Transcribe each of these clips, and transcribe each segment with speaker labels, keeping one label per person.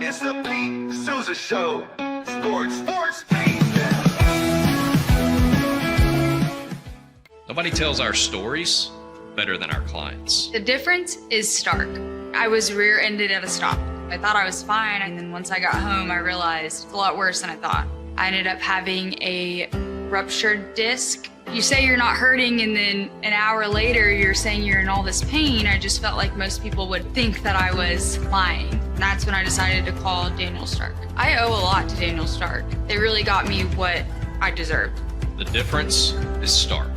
Speaker 1: It's the Pete Sousa Show. Sports, Pete.
Speaker 2: Nobody tells our stories better than our clients.
Speaker 3: The difference is stark. I was rear-ended at a stop. I thought I was fine, and then once I got home, I realized it's a lot worse than I thought. I ended up having a ruptured disc. You say you're not hurting, and then an hour later, you're saying you're in all this pain. I just felt like most people would think that I was lying. And that's when I decided to call Daniel Stark. I owe a lot to Daniel Stark. They really got me what I deserved.
Speaker 2: The difference is stark.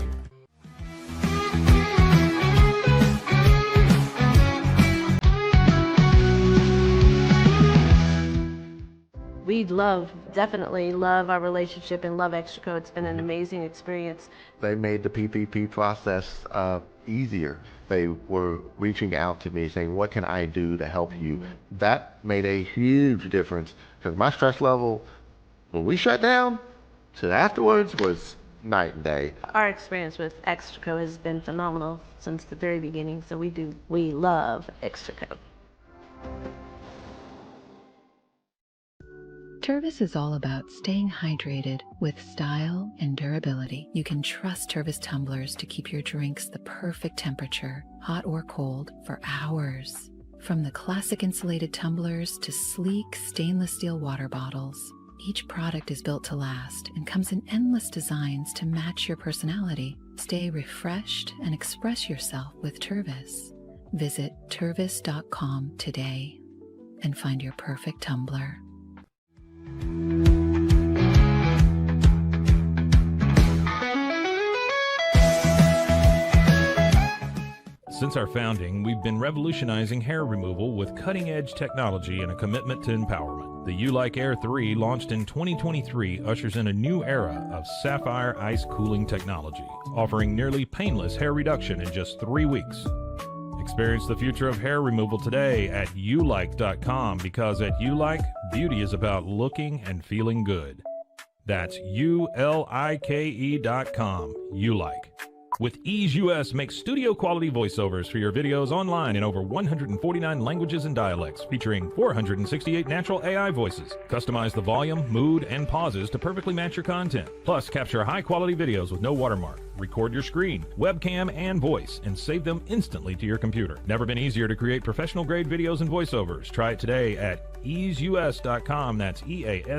Speaker 4: We definitely love our relationship and love Extraco. It's been an amazing experience.
Speaker 5: They made the PPP process easier. They were reaching out to me saying, what can I do to help you? That made a huge difference because my stress level, when we shut down, to afterwards was night and day.
Speaker 4: Our experience with Extraco has been phenomenal since the very beginning, so we love Extraco.
Speaker 6: Tyrvis is all about staying hydrated with style and durability. You can trust Tyrvis tumblers to keep your drinks the perfect temperature, hot or cold, for hours. From the classic insulated tumblers to sleek stainless steel water bottles, each product is built to last and comes in endless designs to match your personality. Stay refreshed and express yourself with Tyrvis. Visit tyrvis.com today and find your perfect tumbler.
Speaker 7: Since our founding, we've been revolutionizing hair removal with cutting-edge technology and a commitment to empowerment. The U-Like Air 3, launched in 2023, ushers in a new era of sapphire ice cooling technology, offering nearly painless hair reduction in just 3 weeks. Experience the future of hair removal today at ulike.com, because at Ulike, beauty is about looking and feeling good. That's ulike.com. Ulike. With Ease US, make studio quality voiceovers for your videos online in over 149 languages and dialects, featuring 468 natural AI voices. Customize the volume, mood, and pauses to perfectly match your content. Plus, capture high quality videos with no watermark. Record your screen, webcam, and voice, and save them instantly to your computer. Never been easier to create professional grade videos and voiceovers. Try it today at easeus.com. That's EASEUS.com.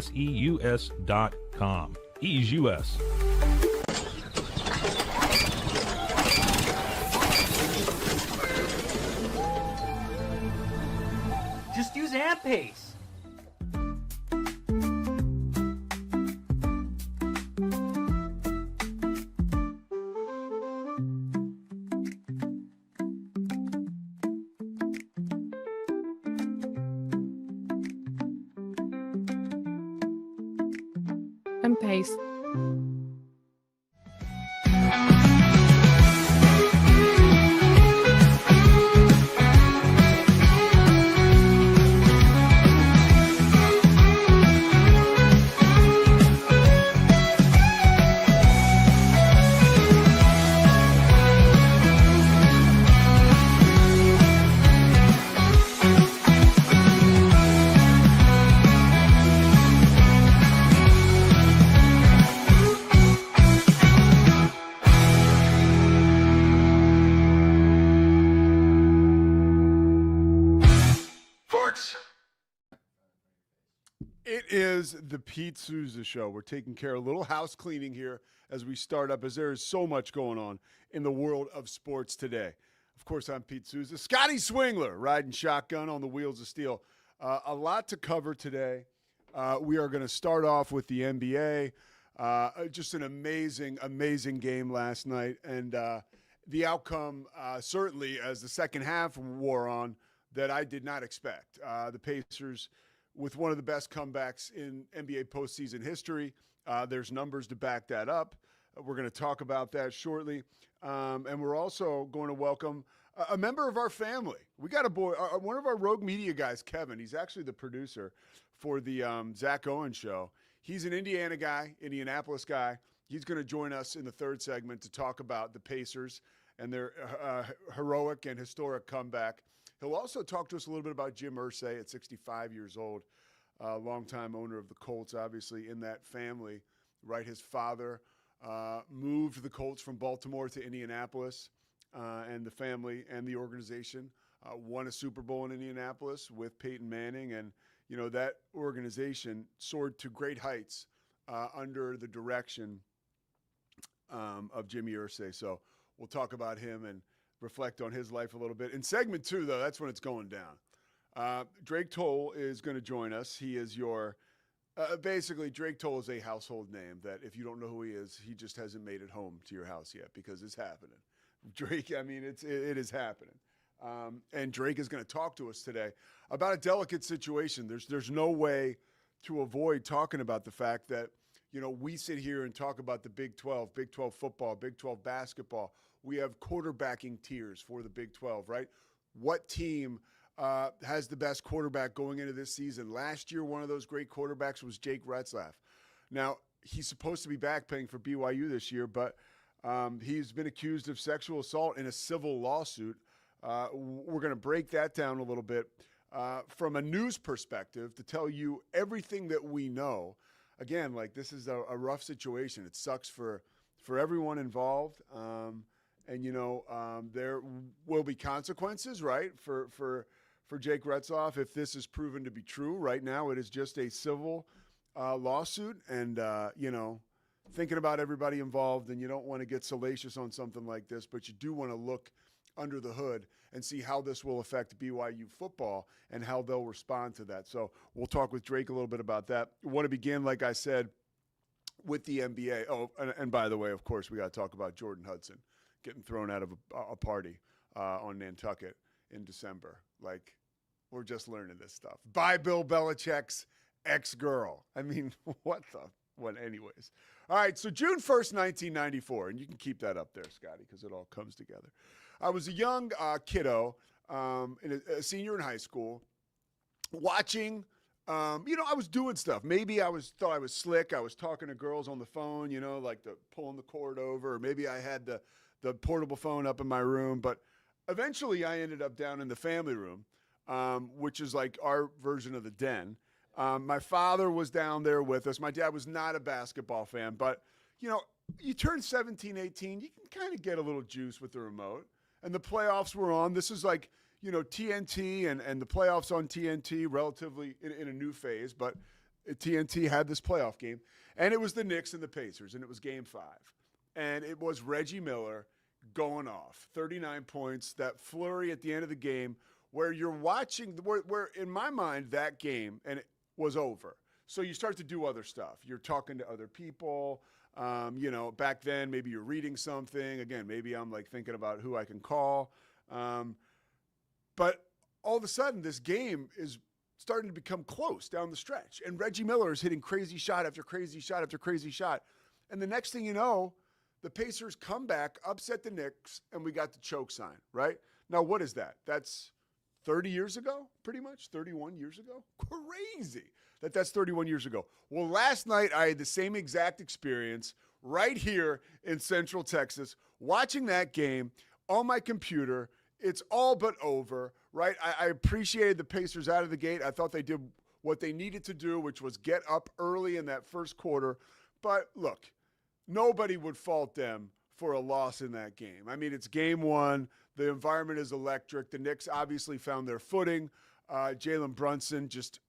Speaker 7: Ease US.
Speaker 8: Just use AmpPace.
Speaker 9: AmpPace.
Speaker 10: It is the Pete Sousa Show. We're taking care of a little house cleaning here as we start up, as there is so much going on in the world of sports today. Of course, I'm Pete Sousa. Scotty Swingler riding shotgun on the wheels of steel. A lot to cover today. We are going to start off with the NBA. Just an amazing, amazing game last night. And the outcome, certainly as the second half wore on, that I did not expect. The Pacers, with one of the best comebacks in NBA postseason history. There's numbers to back that up. We're going to talk about that shortly. And we're also going to welcome a member of our family. We got a boy, one of our Rogue Media guys, Kevin. He's actually the producer for the Zach Owens show. He's an Indiana guy, Indianapolis guy. He's going to join us in the third segment to talk about the Pacers and their heroic and historic comeback He'll also talk to us a little bit about Jim Irsay at 65 years old, longtime owner of the Colts, obviously in that family, right? His father moved the Colts from Baltimore to Indianapolis, and the family and the organization won a Super Bowl in Indianapolis with Peyton Manning. And, you know, that organization soared to great heights under the direction of Jimmy Irsay. So we'll talk about him and reflect on his life a little bit. In segment 2, though, that's when it's going down. Drake Toll is going to join us. He is your basically, Drake Toll is a household name that if you don't know who he is, he just hasn't made it home to your house yet, because it's happening. Drake, I mean, it is happening. And Drake is going to talk to us today about a delicate situation. There's no way to avoid talking about the fact that, you know, we sit here and talk about the Big 12 football, Big 12 basketball. We have quarterbacking tiers for the Big 12, right? What team has the best quarterback going into this season? Last year, one of those great quarterbacks was Jake Retzlaff. Now, he's supposed to be back playing for BYU this year, but he's been accused of sexual assault in a civil lawsuit. We're going to break that down a little bit from a news perspective to tell you everything that we know. Again, like, this is a rough situation. It sucks for everyone involved. And, you know, there will be consequences, right, for Jake Retzlaff if this is proven to be true. Right now, it is just a civil lawsuit. And, you know, thinking about everybody involved, and you don't want to get salacious on something like this, but you do want to look under the hood and see how this will affect BYU football and how they'll respond to that. So we'll talk with Drake a little bit about that. I want to begin, like I said, with the NBA. Oh, and by the way, of course, we got to talk about Jordan Hudson getting thrown out of a party on Nantucket in December. Like, we're just learning this stuff. By Bill Belichick's ex-girl. I mean, what anyways. All right, so June 1st, 1994, and you can keep that up there, Scotty, because it all comes together. I was a young kiddo, a senior in high school, watching, you know, I was doing stuff. Maybe thought I was slick. I was talking to girls on the phone, you know, like pulling the cord over, or maybe I had the portable phone up in my room. But eventually I ended up down in the family room, which is like our version of the den. My father was down there with us. My dad was not a basketball fan, but, you know, you turn 17, 18, you can kind of get a little juice with the remote. And the playoffs were on. This is like, you know, TNT and the playoffs on TNT, relatively in a new phase, but TNT had this playoff game. And it was the Knicks and the Pacers, and it was Game 5. And it was Reggie Miller going off, 39 points, that flurry at the end of the game where you're watching, where in my mind, that game, and it was over. So you start to do other stuff. You're talking to other people. You know, back then, maybe you're reading something. Again, maybe I'm like thinking about who I can call. But all of a sudden, this game is starting to become close down the stretch. And Reggie Miller is hitting crazy shot after crazy shot after crazy shot. And the next thing you know, the Pacers come back, upset the Knicks, and we got the choke sign, right? Now, what is that? That's 30 years ago, pretty much, 31 years ago. Crazy that's 31 years ago. Well, last night I had the same exact experience right here in Central Texas, watching that game on my computer. It's all but over, right? I appreciated the Pacers out of the gate. I thought they did what they needed to do, which was get up early in that first quarter. But look, nobody would fault them for a loss in that game. I mean, it's game one. The environment is electric. The Knicks obviously found their footing. Jalen Brunson just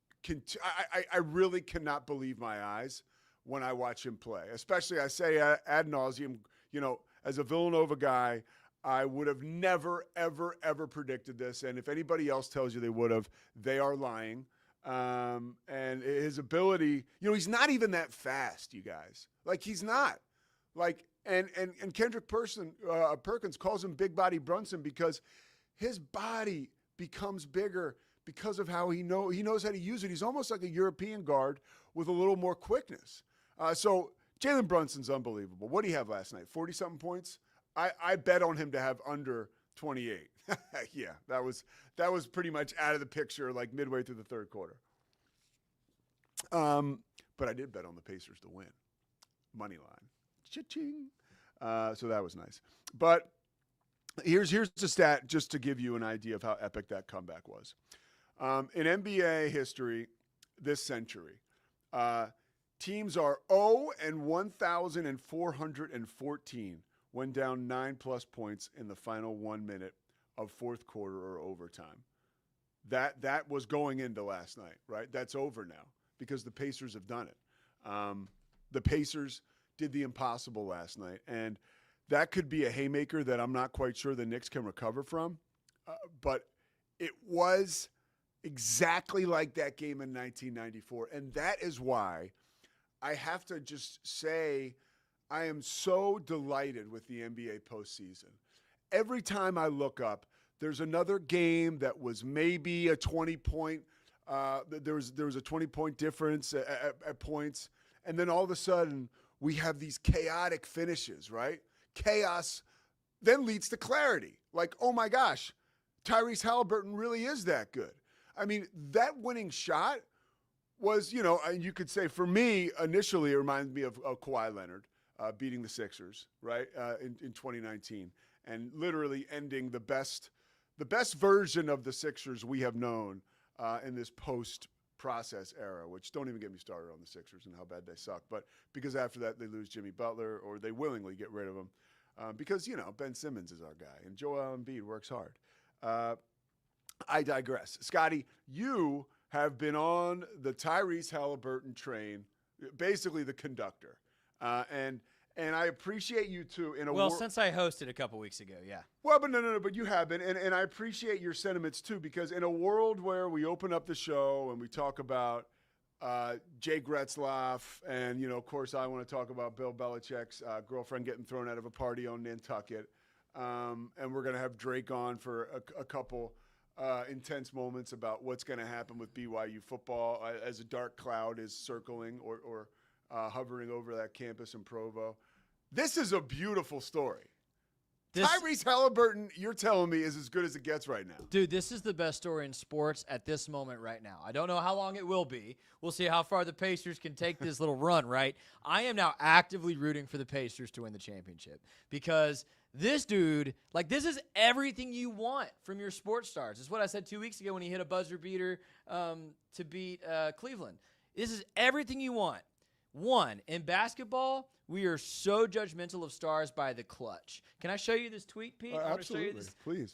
Speaker 10: I really cannot believe my eyes when I watch him play. Especially, I say ad nauseum, you know, as a Villanova guy, I would have never, ever, ever predicted this. And if anybody else tells you they would have, they are lying. And his ability, you know, he's not even that fast, you guys. Like, he's not. Like, and Kendrick Perkins calls him Big Body Brunson because his body becomes bigger because of how he knows how to use it. He's almost like a European guard with a little more quickness. So Jalen Brunson's unbelievable. What did he have last night? 40-something points? I bet on him to have under 28. Yeah, that was pretty much out of the picture like midway through the third quarter. But I did bet on the Pacers to win. Money line. Cha-ching. So that was nice. But Here's the stat just to give you an idea of how epic that comeback was. In NBA history this century, teams are 0-1,414 when down 9+ points in the final 1 minute of fourth quarter or overtime. That was going into last night, right? That's over now because the Pacers have done it. The Pacers did the impossible last night, and that could be a haymaker that I'm not quite sure the Knicks can recover from. But it was exactly like that game in 1994, and that is why I have to just say I am so delighted with the NBA postseason. Every time I look up, there's another game that was maybe a 20-point. There was a 20-point difference at points, and then all of a sudden we have these chaotic finishes, right? Chaos then leads to clarity. Like, oh my gosh, Tyrese Haliburton really is that good. I mean, that winning shot was, you could say for me, initially it reminded me of Kawhi Leonard beating the Sixers, right, in 2019, and literally ending the best version of the Sixers we have known in this post-process era, which don't even get me started on the Sixers and how bad they suck. But because after that they lose Jimmy Butler, or they willingly get rid of him because, Ben Simmons is our guy and Joel Embiid works hard. I digress. Scotty, you have been on the Tyrese Haliburton train, basically the conductor. And I appreciate you too.
Speaker 8: Since I hosted a couple weeks ago, yeah.
Speaker 10: Well, but no, but you have been, and I appreciate your sentiments too, because in a world where we open up the show and we talk about Jake Retzlaff, and of course, I want to talk about Bill Belichick's girlfriend getting thrown out of a party on Nantucket, and we're gonna have Drake on for a couple intense moments about what's gonna happen with BYU football as a dark cloud is circling or hovering over that campus in Provo. This is a beautiful story. Tyrese Haliburton, you're telling me, is as good as it gets right now.
Speaker 8: Dude, this is the best story in sports at this moment right now. I don't know how long it will be. We'll see how far the Pacers can take this little run, right? I am now actively rooting for the Pacers to win the championship because this dude, this is everything you want from your sports stars. It's what I said 2 weeks ago when he hit a buzzer beater to beat Cleveland. This is everything you want. One, in basketball, we are so judgmental of stars by the clutch. Can I show you this tweet, Pete? I want to show you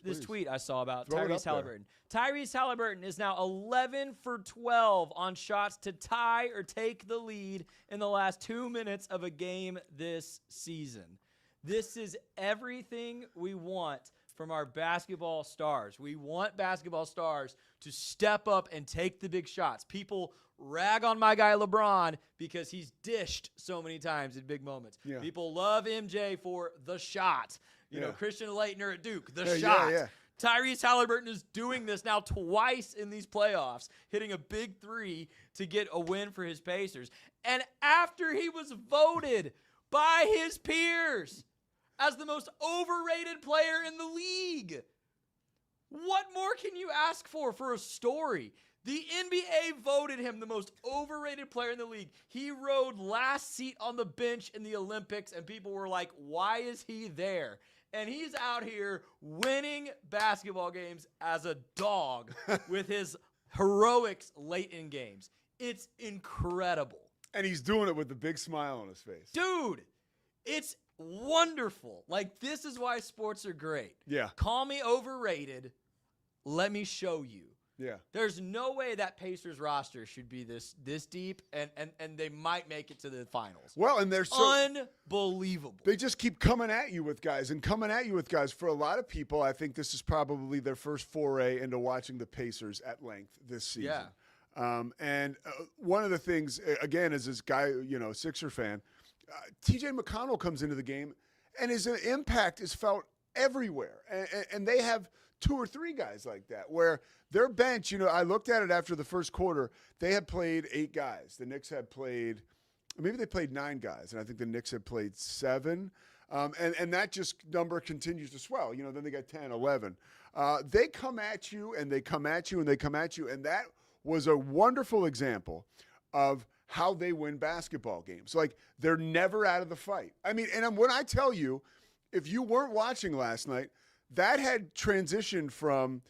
Speaker 8: this tweet I saw about Tyrese Haliburton. Tyrese Haliburton is now 11 for 12 on shots to tie or take the lead in the last 2 minutes of a game this season. This is everything we want from our basketball stars. We want basketball stars to step up and take the big shots. People rag on my guy LeBron because he's dished so many times in big moments. Yeah. People love MJ for the shot. You know, Christian Laettner at Duke, the shot. Yeah. Tyrese Haliburton is doing this now twice in these playoffs, hitting a big three to get a win for his Pacers. And after he was voted by his peers as the most overrated player in the league, what more can you ask for a story? The NBA voted him the most overrated player in the league. He rode last seat on the bench in the Olympics, and people were like, why is he there? And he's out here winning basketball games as a dog with his heroics late in games. It's incredible.
Speaker 10: And he's doing it with a big smile on his face.
Speaker 8: Dude, it's wonderful. This is why sports are great.
Speaker 10: Yeah.
Speaker 8: Call me overrated. Let me show you.
Speaker 10: Yeah.
Speaker 8: There's no way that Pacers roster should be this deep, and they might make it to the finals.
Speaker 10: Well, and they're
Speaker 8: unbelievable.
Speaker 10: They just keep coming at you with guys. For a lot of people, I think this is probably their first foray into watching the Pacers at length this season.
Speaker 8: Yeah.
Speaker 10: And one of the things, again, as this guy, Sixer fan, TJ McConnell comes into the game, and his impact is felt everywhere. And they have 2 or 3 guys like that, where their bench, I looked at it after the first quarter, they had played 8 guys. The Knicks had played, maybe they played 9 guys, and I think the Knicks had played 7. And that just number continues to swell. Then they got 10, 11. They come at you, and they come at you, and they come at you, and that was a wonderful example of how they win basketball games. They're never out of the fight. I mean, and when I tell you, if you weren't watching last night, that had transitioned from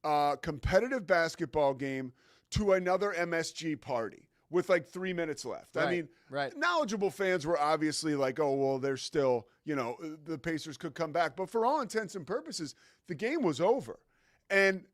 Speaker 10: a competitive basketball game to another MSG party with like 3 minutes left.
Speaker 8: Right,
Speaker 10: I mean,
Speaker 8: right.
Speaker 10: knowledgeable fans were obviously like, oh, well, there's still, the Pacers could come back. But for all intents and purposes, the game was over. And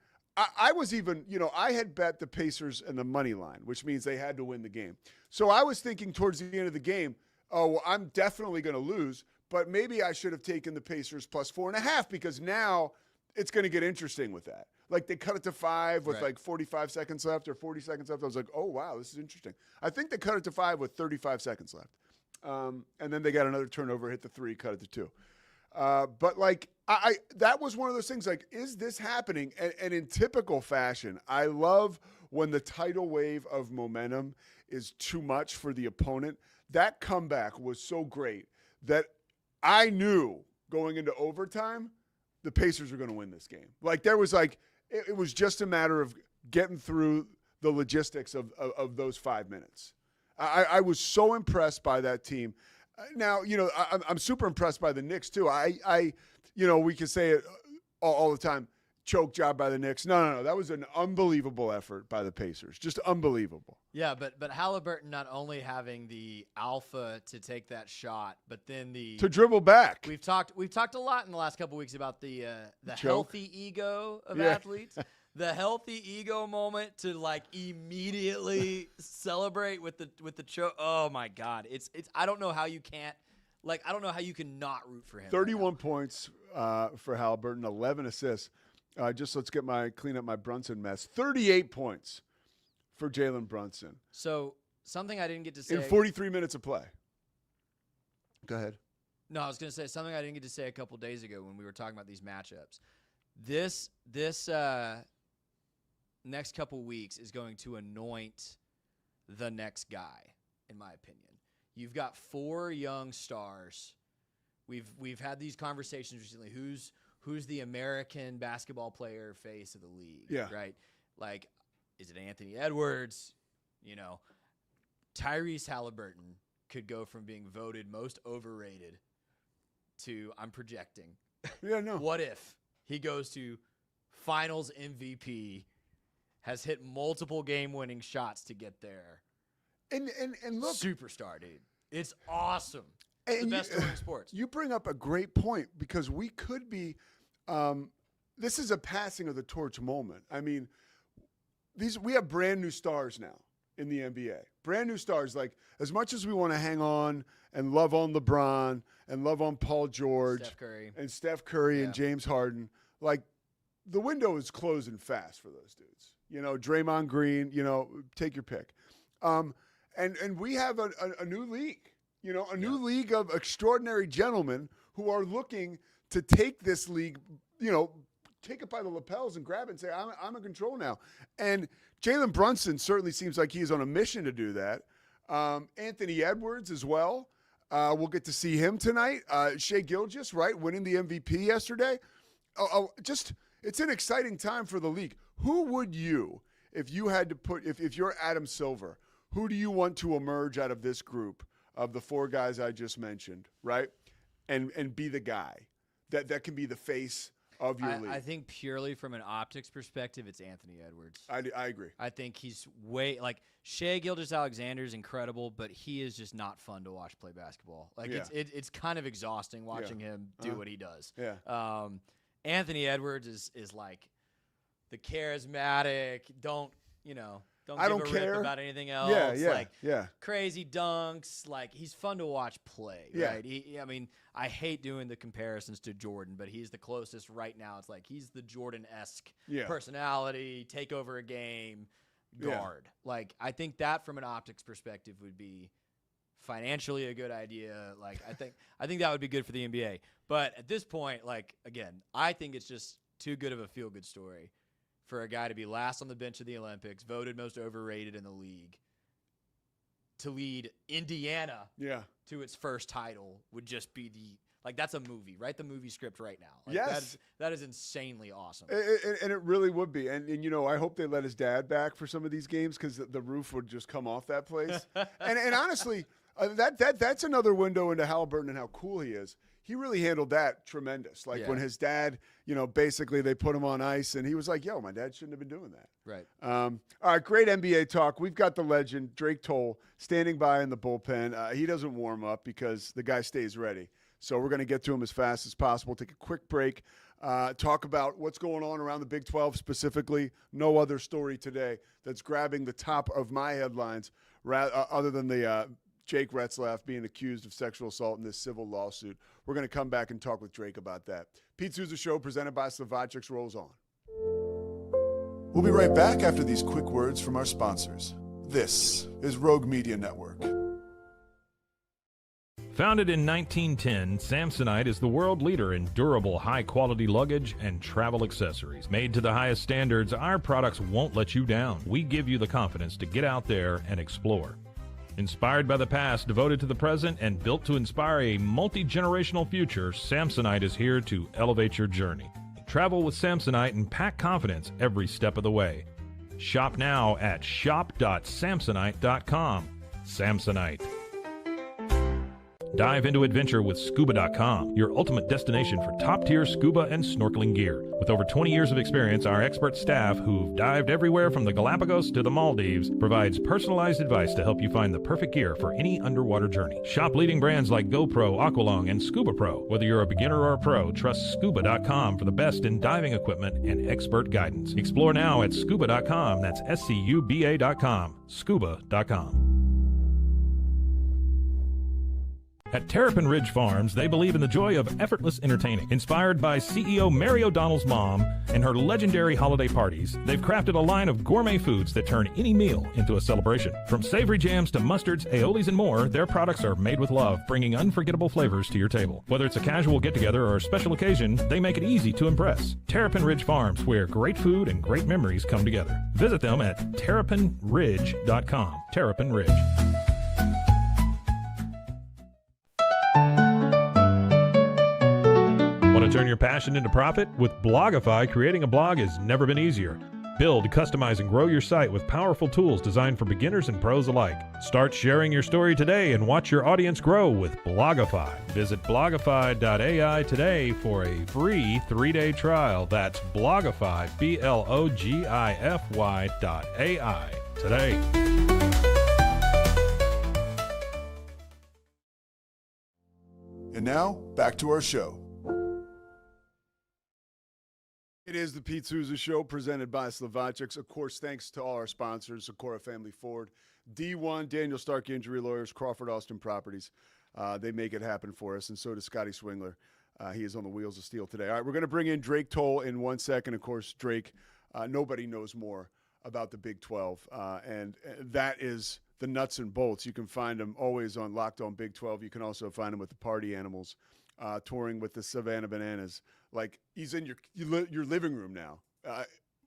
Speaker 10: I was even, I had bet the Pacers and the money line, which means they had to win the game. So I was thinking towards the end of the game, oh, well, I'm definitely going to lose, but maybe I should have taken the Pacers plus 4.5 because now it's going to get interesting with that. Like they cut it to 5 with like 45 seconds left or 40 seconds left. I was like, oh, wow, this is interesting. I think they cut it to 5 with 35 seconds left. And then they got another turnover, hit the 3, cut it to 2. But like I that was one of those things like, is this happening? And in typical fashion, I love when the tidal wave of momentum is too much for the opponent. That comeback was so great that I knew going into overtime, the Pacers were going to win this game. Like there was like, it was just a matter of getting through the logistics of those 5 minutes. I was so impressed by that team. Now, I'm super impressed by the Knicks too. We can say it all the time, choke job by the Knicks. No. That was an unbelievable effort by the Pacers. Just unbelievable.
Speaker 8: Yeah, but Haliburton not only having the alpha to take that shot, but then to
Speaker 10: dribble back.
Speaker 8: We've talked a lot in the last couple of weeks about the
Speaker 10: choke.
Speaker 8: Healthy ego of athletes. The healthy ego moment to like immediately celebrate with the choke. Oh my God. It's I don't know how you can't I don't know how you can not root for him.
Speaker 10: 31 points for Haliburton, 11 assists. Let's clean up my Brunson mess. 38 points for Jalen Brunson.
Speaker 8: So something I didn't get to say
Speaker 10: in 43 minutes of play. Go ahead.
Speaker 8: No, I was going to say something I didn't get to say a couple days ago when we were talking about these matchups. This next couple weeks is going to anoint the next guy, in my opinion. You've got 4 young stars. We've had these conversations recently. Who's the American basketball player face of the league?
Speaker 10: Yeah.
Speaker 8: Right? Like, is it Anthony Edwards? Tyrese Haliburton could go from being voted most overrated to, I'm projecting.
Speaker 10: Yeah, no.
Speaker 8: What if he goes to finals MVP, has hit multiple game-winning shots to get there?
Speaker 10: And look.
Speaker 8: Superstar, dude. It's awesome. It's the best story in sports.
Speaker 10: You bring up a great point because we could be this is a passing of the torch moment. I mean, we have brand new stars now in the NBA. Brand new stars. Like, as much as we want to hang on and love on LeBron and love on Paul George Steph Curry and James Harden, like, the window is closing fast for those dudes. Draymond Green, take your pick. And we have a new league, a new league of extraordinary gentlemen who are looking to take this league, take it by the lapels and grab it and say, I'm in control now. And Jalen Brunson certainly seems like he's on a mission to do that. Anthony Edwards as well. We'll get to see him tonight. Shai Gilgeous, right, winning the MVP yesterday. It's an exciting time for the league. Who would you, if you had to put, if you're Adam Silver, who do you want to emerge out of this group of the 4 guys I just mentioned, right? And be the guy that can be the face of your league.
Speaker 8: I think purely from an optics perspective, it's Anthony Edwards.
Speaker 10: I agree.
Speaker 8: I think he's Shai Gilgeous-Alexander is incredible, but he is just not fun to watch play basketball. It's kind of exhausting watching him do what he does.
Speaker 10: Yeah.
Speaker 8: Anthony Edwards is like the charismatic, don't
Speaker 10: I
Speaker 8: give
Speaker 10: don't
Speaker 8: a
Speaker 10: care
Speaker 8: rip about anything else.
Speaker 10: Yeah.
Speaker 8: Crazy dunks. Like, he's fun to watch play, right? I hate doing the comparisons to Jordan, but he's the closest right now. It's like he's the Jordan-esque personality, take over a game, guard.
Speaker 10: Yeah.
Speaker 8: Like, I think that from an optics perspective would be financially a good idea. Like, I think that would be good for the NBA. But at this point, like, again, I think it's just too good of a feel-good story for a guy to be last on the bench of the Olympics, voted most overrated in the league, to lead Indiana to its first title would just be that's a movie. Write the movie script right now. Like,
Speaker 10: yes.
Speaker 8: That is insanely awesome.
Speaker 10: And it really would be. And I hope they let his dad back for some of these games because the roof would just come off that place. and honestly, that's another window into Haliburton and how cool he is. he really handled that tremendous. Like when his dad, basically they put him on ice, and he was like, yo, my dad shouldn't have been doing that.
Speaker 8: Right.
Speaker 10: All right, great NBA talk. We've got the legend, Drake Toll, standing by in the bullpen. He doesn't warm up because the guy stays ready. So we're going to get to him as fast as possible. Take a quick break. Talk about what's going on around the Big 12 specifically. No other story today that's grabbing the top of my headlines other than the Jake Retzlaff being accused of sexual assault in this civil lawsuit. We're going to come back and talk with Drake about that. Pete Sousa Show presented by Slovaceks rolls on. We'll be right back after these quick words from our sponsors. This is Rogue Media Network.
Speaker 7: Founded in 1910, Samsonite is the world leader in durable, high-quality luggage and travel accessories. Made to the highest standards, our products won't let you down. We give you the confidence to get out there and explore. Inspired by the past, devoted to the present, and built to inspire a multi-generational future, Samsonite is here to elevate your journey. Travel with Samsonite and pack confidence every step of the way. Shop now at shop.samsonite.com. Samsonite. Dive into adventure with Scuba.com, your ultimate destination for top-tier scuba and snorkeling gear. With over 20 years of experience, our expert staff, who've dived everywhere from the Galapagos to the Maldives, provides personalized advice to help you find the perfect gear for any underwater journey. Shop leading brands like GoPro, Aqualung, and Scuba Pro. Whether you're a beginner or a pro, trust Scuba.com for the best in diving equipment and expert guidance. Explore now at Scuba.com. That's SCUBA.com. Scuba.com. At Terrapin Ridge Farms, they believe in the joy of effortless entertaining. Inspired by CEO Mary O'Donnell's mom and her legendary holiday parties, they've crafted a line of gourmet foods that turn any meal into a celebration. From savory jams to mustards, aiolis, and more, their products are made with love, bringing unforgettable flavors to your table. Whether it's a casual get-together or a special occasion, they make it easy to impress. Terrapin Ridge Farms, where great food and great memories come together. Visit them at terrapinridge.com. Terrapin Ridge. Want to turn your passion into profit? With Blogify, creating a blog has never been easier. Build, customize, and grow your site with powerful tools designed for beginners and pros alike. Start sharing your story today and watch your audience grow with Blogify. Visit blogify.ai today for a free 3-day trial. That's Blogify, BLOGIFY.ai today.
Speaker 10: And now, back to our show. It is the Pete Sousa Show presented by Slovaceks. Of course, thanks to all our sponsors, Socorro Family Ford, D1, Daniel Stark Injury Lawyers, Crawford Austin Properties. They make it happen for us, and so does Scotty Swingler. He is on the wheels of steel today. All right, we're going to bring in Drake Toll in 1 second. Of course, Drake, nobody knows more about the Big 12, and that is the nuts and bolts. You can find him always on Locked On Big 12. You can also find him with the Party Animals, touring with the Savannah Bananas. Like, he's in your living room now,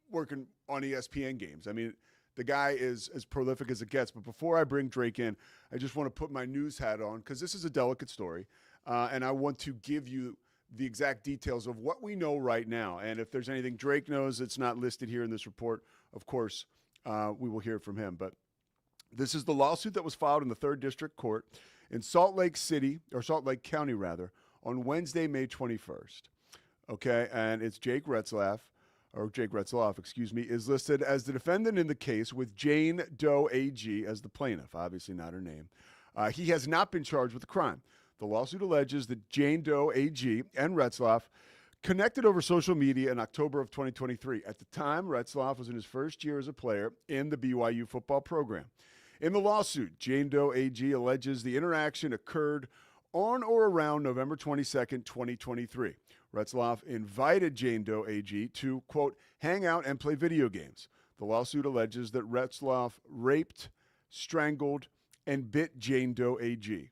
Speaker 10: working on ESPN games. I mean, the guy is as prolific as it gets. But before I bring Drake in, I just want to put my news hat on because this is a delicate story, and I want to give you the exact details of what we know right now. And if there's anything Drake knows that's not listed here in this report, of course, we will hear from him. But this is the lawsuit that was filed in the 3rd District Court in Salt Lake County, on Wednesday, May 21st. Okay, and it's Jake Retzlaff, is listed as the defendant in the case with Jane Doe AG as the plaintiff, obviously not her name. He has not been charged with a crime. The lawsuit alleges that Jane Doe AG and Retzlaff connected over social media in October of 2023. At the time, Retzlaff was in his first year as a player in the BYU football program. In the lawsuit, Jane Doe AG alleges the interaction occurred on or around November 22nd, 2023. Retzlaff invited Jane Doe AG to, quote, hang out and play video games. The lawsuit alleges that Retzlaff raped, strangled, and bit Jane Doe AG.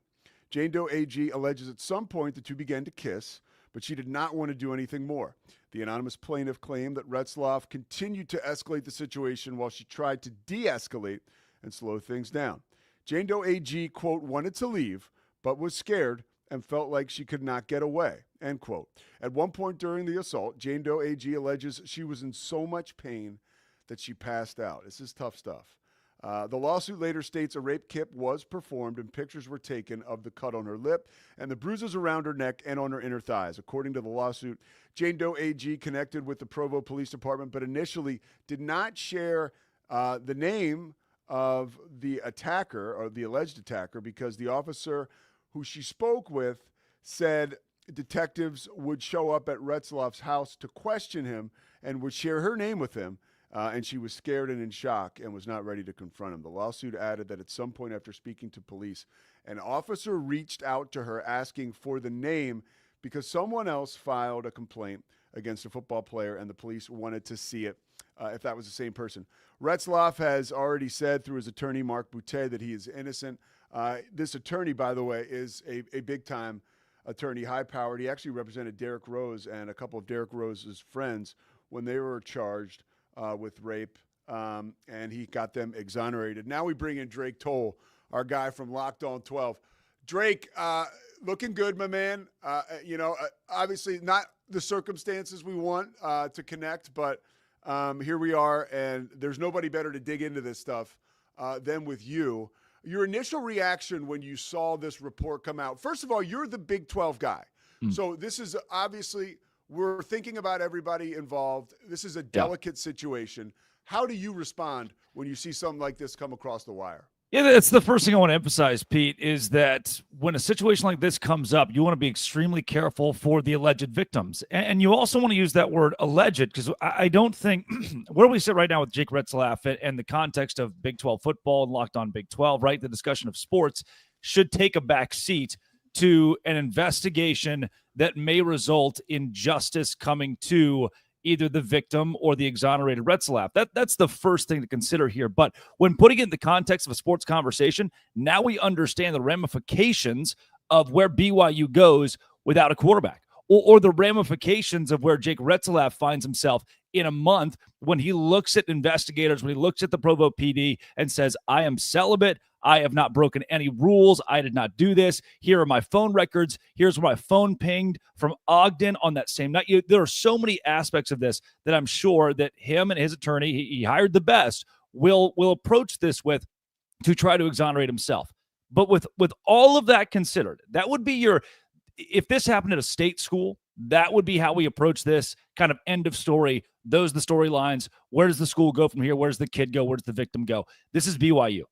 Speaker 10: Jane Doe AG alleges at some point the two began to kiss, but she did not want to do anything more. The anonymous plaintiff claimed that Retzlaff continued to escalate the situation while she tried to de-escalate and slow things down. Jane Doe AG, quote, wanted to leave, but was scared and felt like she could not get away, end quote. At one point during the assault, Jane Doe AG alleges she was in so much pain that she passed out. This is tough stuff. The lawsuit later states a rape kit was performed and pictures were taken of the cut on her lip and the bruises around her neck and on her inner thighs. According to the lawsuit, Jane Doe AG connected with the Provo Police Department, but initially did not share the name of the attacker or the alleged attacker because the officer who she spoke with said detectives would show up at Retzlaff's house to question him and would share her name with him. And she was scared and in shock and was not ready to confront him. The lawsuit added that at some point after speaking to police, an officer reached out to her asking for the name because someone else filed a complaint against a football player and the police wanted to see it if that was the same person. Retzlaff has already said through his attorney, Mark Boutte, that he is innocent. This attorney, by the way, is a big-time attorney, high-powered. He actually represented Derrick Rose and a couple of Derrick Rose's friends when they were charged with rape, and he got them exonerated. Now we bring in Drake Toll, our guy from Locked On 12. Drake, looking good, my man. Obviously not the circumstances we want to connect, but here we are, and there's nobody better to dig into this stuff than with you. Your initial reaction when you saw this report come out, first of all, you're the Big 12 guy. So this is obviously – we're thinking about everybody involved. This is a delicate situation. How do you respond when you see something like this come across the wire?
Speaker 9: Yeah, that's the first thing I want to emphasize, Pete, is that when a situation like this comes up, you want to be extremely careful for the alleged victims. And you also want to use that word alleged, because I don't think where we sit right now with Jake Retzlaff and the context of Big 12 football and Locked On Big 12, right? The discussion of sports should take a back seat to an investigation that may result in justice coming to either the victim or the exonerated Retzlaff. That's the first thing to consider here. But when putting it in the context of a sports conversation, now we understand the ramifications of where BYU goes without a quarterback, or the ramifications of where Jake Retzlaff finds himself in a month when he looks at investigators, when he looks at the Provo PD and says, I am celibate, I have not broken any rules, I did not do this, here are my phone records, here's where my phone pinged from Ogden on that same night. There are so many aspects of this that I'm sure that him and his attorney, he hired the best, will approach this with to try to exonerate himself. But with all of that considered, that would be if this happened at a state school, that would be how we approach this kind of end of story. Those are the storylines. Where does the school go from here? Where does the kid go? Where does the victim go? This is BYU.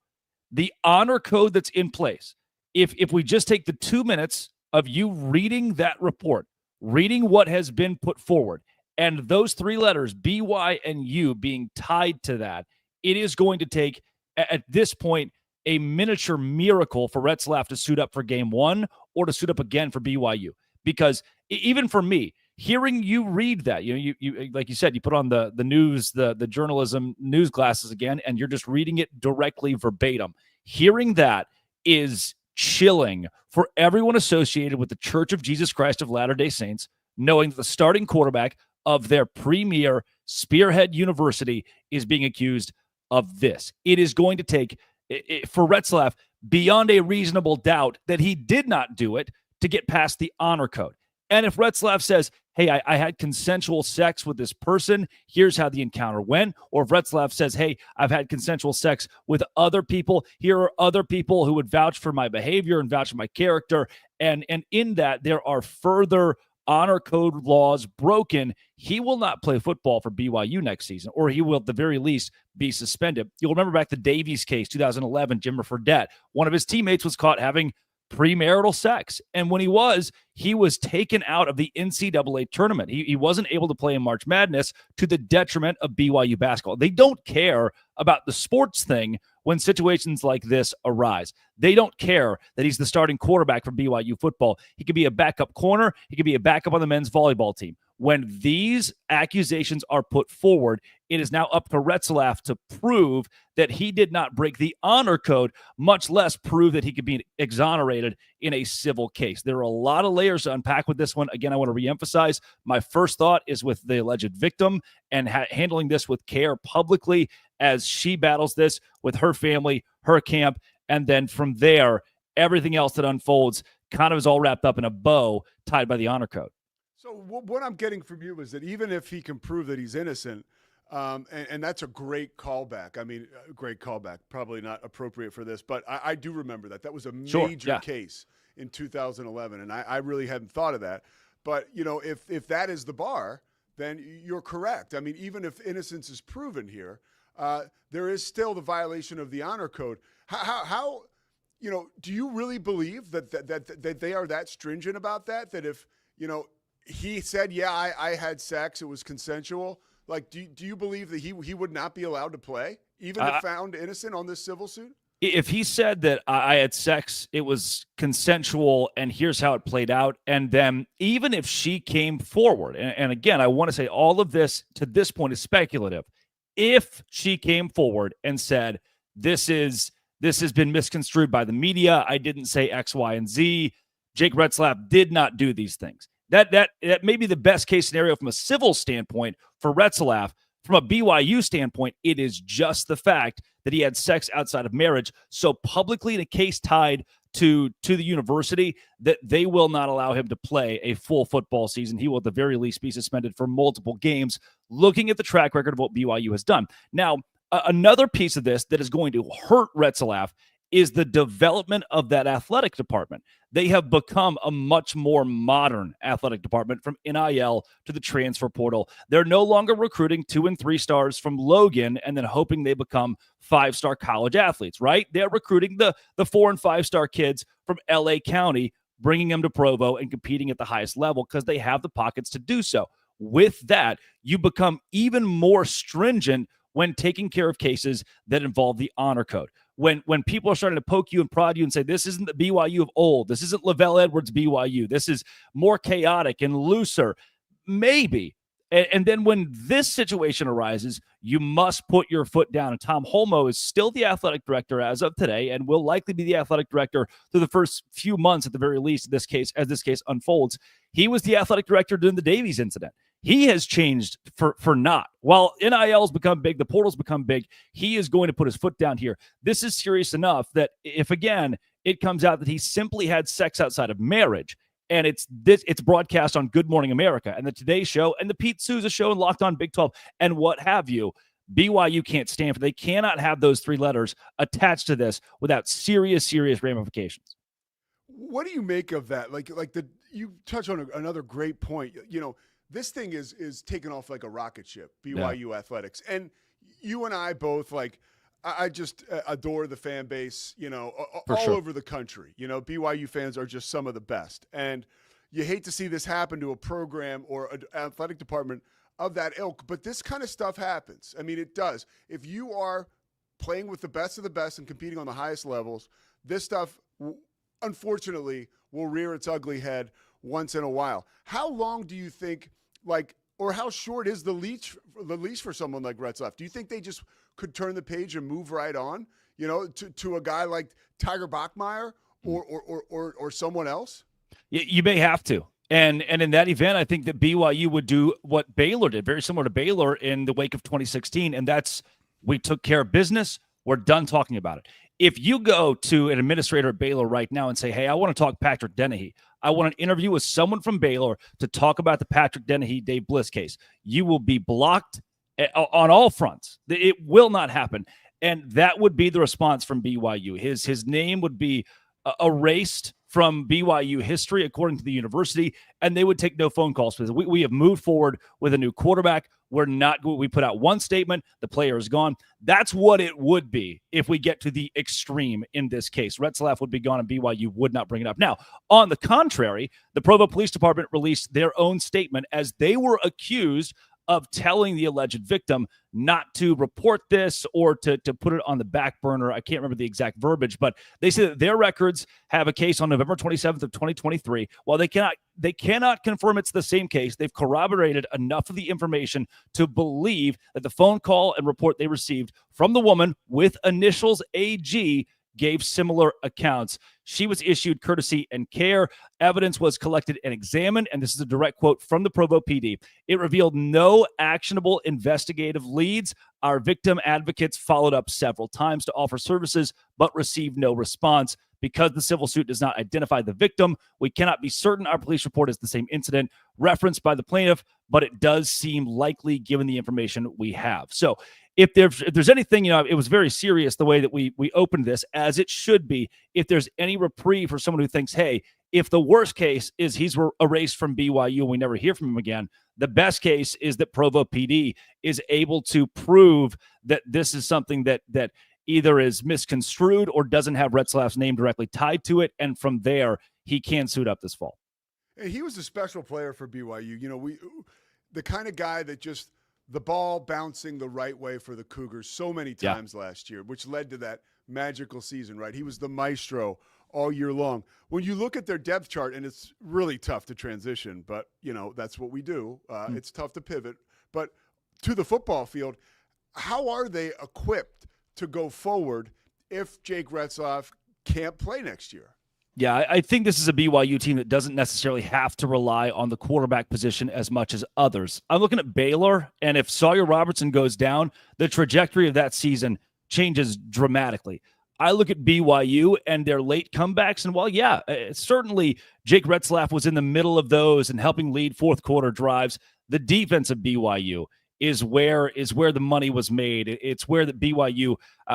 Speaker 9: The honor code that's in place, if we just take the 2 minutes of you reading that report, reading what has been put forward, and those three letters, BY and U, being tied to that, it is going to take, at this point, a miniature miracle for Retzlaff to suit up for game one or to suit up again for BYU. Because even for me, hearing you read that, you like you said, you put on the news, the journalism news glasses again, and you're just reading it directly verbatim. Hearing that is chilling for everyone associated with the Church of Jesus Christ of Latter-day Saints, knowing that the starting quarterback of their premier spearhead university is being accused of this. It is going to take, for Retzlaff, beyond a reasonable doubt that he did not do it to get past the honor code. And if Retzlaff says, hey, I had consensual sex with this person, here's how the encounter went. Or if Retzlaff says, hey, I've had consensual sex with other people, here are other people who would vouch for my behavior and vouch for my character. And in that, there are further honor code laws broken. He will not play football for BYU next season, or he will at the very least be suspended. You'll remember back the Davies case, 2011, Jimmer Fredette. One of his teammates was caught having premarital sex. And when he was taken out of the NCAA tournament. He wasn't able to play in March Madness to the detriment of BYU basketball. They don't care about the sports thing when situations like this arise. They don't care that he's the starting quarterback for BYU football. He could be a backup corner. He could be a backup on the men's volleyball team. When these accusations are put forward, it is now up to Retzlaff to prove that he did not break the honor code, much less prove that he could be exonerated in a civil case. There are a lot of layers to unpack with this one. Again, I want to reemphasize, my first thought is with the alleged victim and handling this with care publicly as she battles this with her family, her camp, and then from there, everything else that unfolds kind of is all wrapped up in a bow tied by the honor code.
Speaker 10: So what I'm getting from you is that even if he can prove that he's innocent, And that's a great callback. I mean, a great callback. Probably not appropriate for this, but I do remember that. That was a major case in 2011, and I really hadn't thought of that. But, if that is the bar, then you're correct. I mean, even if innocence is proven here, there is still the violation of the honor code. How do you really believe that they are that stringent about that? That if, he said, yeah, I had sex, it was consensual. Like, do you believe that he would not be allowed to play, even if found innocent on this civil suit?
Speaker 9: If he said that I had sex, it was consensual, and here's how it played out, and then even if she came forward, and again, I want to say all of this to this point is speculative. If she came forward and said, this has been misconstrued by the media, I didn't say X, Y, and Z, Jake Retzlaff did not do these things. That may be the best case scenario from a civil standpoint for Retzlaff. From a BYU standpoint, it is just the fact that he had sex outside of marriage. So publicly, in a case tied to the university, that they will not allow him to play a full football season. He will at the very least be suspended for multiple games, looking at the track record of what BYU has done. Now, another piece of this that is going to hurt Retzlaff is the development of that athletic department. They have become a much more modern athletic department, from NIL to the transfer portal. They're no longer recruiting 2 and 3 stars from Logan and then hoping they become 5-star college athletes, right? They're recruiting the 4 and 5-star kids from LA County, bringing them to Provo and competing at the highest level because they have the pockets to do so. With that, you become even more stringent when taking care of cases that involve the honor code. When people are starting to poke you and prod you and say, this isn't the BYU of old, this isn't Lavelle Edwards BYU, this is more chaotic and looser, maybe. And then when this situation arises, you must put your foot down. And Tom Holmoe is still the athletic director as of today and will likely be the athletic director through the first few months at the very least in this case, as this case unfolds. He was the athletic director during the Davies incident. He has changed for not. While NIL's become big, the portal's become big, he is going to put his foot down here. This is serious enough that if, again, it comes out that he simply had sex outside of marriage, and it's broadcast on Good Morning America and the Today Show and the Pete Sousa Show and Locked On Big 12 and what have you, BYU can't stand for. They cannot have those 3 letters attached to this without serious ramifications.
Speaker 10: What do you make of that? You touch on another great point. This thing is taking off like a rocket ship, BYU athletics. And you and I both, I just adore the fan base, all over the country. BYU fans are just some of the best. And you hate to see this happen to a program or an athletic department of that ilk, but this kind of stuff happens. I mean, it does. If you are playing with the best of the best and competing on the highest levels, this stuff, unfortunately, will rear its ugly head once in a while. How long do you think, or how short is the leash for someone like Retzlaff? Do you think they just could turn the page and move right on, to a guy like Tiger Bachmeier or someone else?
Speaker 9: You may have to. And in that event, I think that BYU would do what Baylor did, very similar to Baylor in the wake of 2016, and that's, we took care of business, we're done talking about it. If you go to an administrator at Baylor right now and say, hey, I want to talk Patrick Dennehy, I want an interview with someone from Baylor to talk about the Patrick Dennehy, Dave Bliss case, you will be blocked on all fronts. It will not happen. And that would be the response from BYU. His name would be erased from BYU history, according to the university, and they would take no phone calls. We have moved forward with a new quarterback. We put out one statement, the player is gone. That's what it would be if we get to the extreme in this case. Retzlaff would be gone and BYU would not bring it up. Now, on the contrary, the Provo Police Department released their own statement as they were accused of telling the alleged victim not to report this or to put it on the back burner. I can't remember the exact verbiage, but they say that their records have a case on November 27th of 2023. While they cannot confirm it's the same case, they've corroborated enough of the information to believe that the phone call and report they received from the woman with initials AG gave similar accounts. She was issued courtesy and care. Evidence was collected and examined, and this is a direct quote from the Provo PD. It revealed no actionable investigative leads. Our victim advocates followed up several times to offer services, but received no response. Because the civil suit does not identify the victim, we cannot be certain our police report is the same incident referenced by the plaintiff, but it does seem likely given the information we have. So if there's anything, it was very serious the way that we opened this, as it should be. If there's any reprieve for someone who thinks, hey, if the worst case is he's erased from BYU and we never hear from him again, the best case is that Provo PD is able to prove that this is something that either is misconstrued or doesn't have Retzlaff's name directly tied to it, and from there, he can suit up this fall.
Speaker 10: He was a special player for BYU. The kind of guy that just the ball bouncing the right way for the Cougars so many times last year, which led to that magical season, right? He was the maestro all year long. When you look at their depth chart, and it's really tough to transition, but, that's what we do. It's tough to pivot. But to the football field, how are they equipped to go forward if Jake Retzlaff can't play next year?
Speaker 9: Yeah, I think this is a BYU team that doesn't necessarily have to rely on the quarterback position as much as others. I'm looking at Baylor, and if Sawyer Robertson goes down, the trajectory of that season changes dramatically. I look at BYU and their late comebacks, and certainly Jake Retzlaff was in the middle of those and helping lead fourth quarter drives. The defense of BYU is where the money was made. It's where the BYU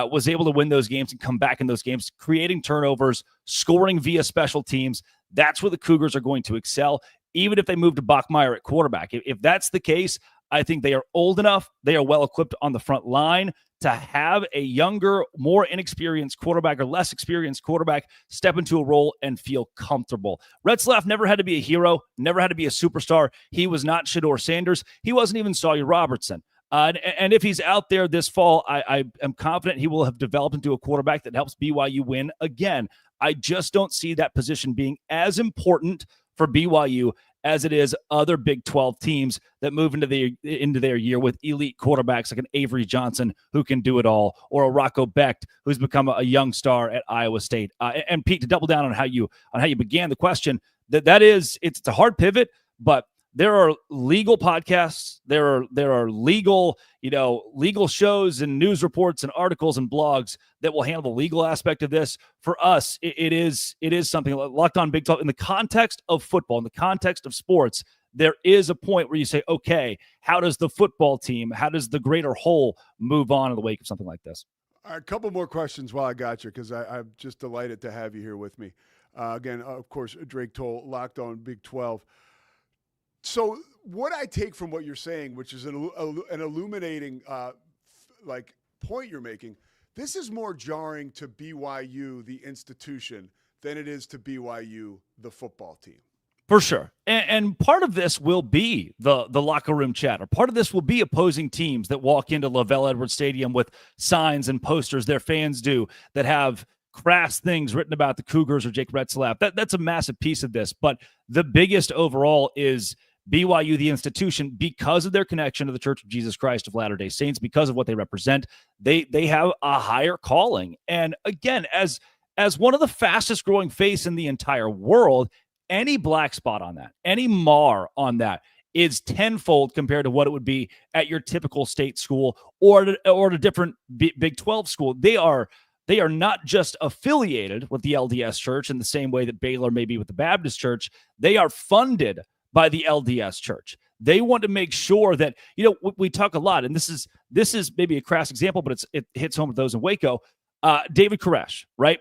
Speaker 9: was able to win those games and come back in those games, creating turnovers, scoring via special teams. That's where the Cougars are going to excel, even if they move to Bachmeier at quarterback. If that's the case, I think they are old enough, they are well-equipped on the front line to have a younger, more inexperienced quarterback or less experienced quarterback step into a role and feel comfortable. Retzlaff never had to be a hero, never had to be a superstar. He was not Shedeur Sanders. He wasn't even Sawyer Robertson. And if he's out there this fall, I am confident he will have developed into a quarterback that helps BYU win again. I just don't see that position being as important for BYU as it is other Big 12 teams that move into their year with elite quarterbacks like an Avery Johnson who can do it all, or a Rocco Becht who's become a young star at Iowa State. And Pete, to double down on how you began the question, it's a hard pivot, but there are legal podcasts, there are legal shows and news reports and articles and blogs that will handle the legal aspect of this. For us, it is something like Locked On Big 12 in the context of football, in the context of sports. There is a point where you say, okay, how does the football team, how does the greater whole move on in the wake of something like this?
Speaker 10: A couple more questions while I got you, because I'm just delighted to have you here with me. Again, of course, Drake Toll, Locked On Big 12. So what I take from what you're saying, which is an illuminating point you're making, this is more jarring to BYU, the institution, than it is to BYU, the football team.
Speaker 9: For sure. And part of this will be the locker room chatter. Part of this will be opposing teams that walk into Lavelle Edwards Stadium with signs and posters their fans do that have crass things written about the Cougars or Jake Retzlaff. That's a massive piece of this. But the biggest overall is BYU, the institution, because of their connection to the Church of Jesus Christ of Latter-day Saints, because of what they represent, they have a higher calling. And again, as one of the fastest growing faiths in the entire world, any black spot on that, any mar on that is tenfold compared to what it would be at your typical state school or a different Big 12 school. They are not just affiliated with the LDS Church in the same way that Baylor may be with the Baptist Church. They are funded by the LDS Church. They want to make sure that, we talk a lot, and this is maybe a crass example, but it hits home with those in Waco. David Koresh, right?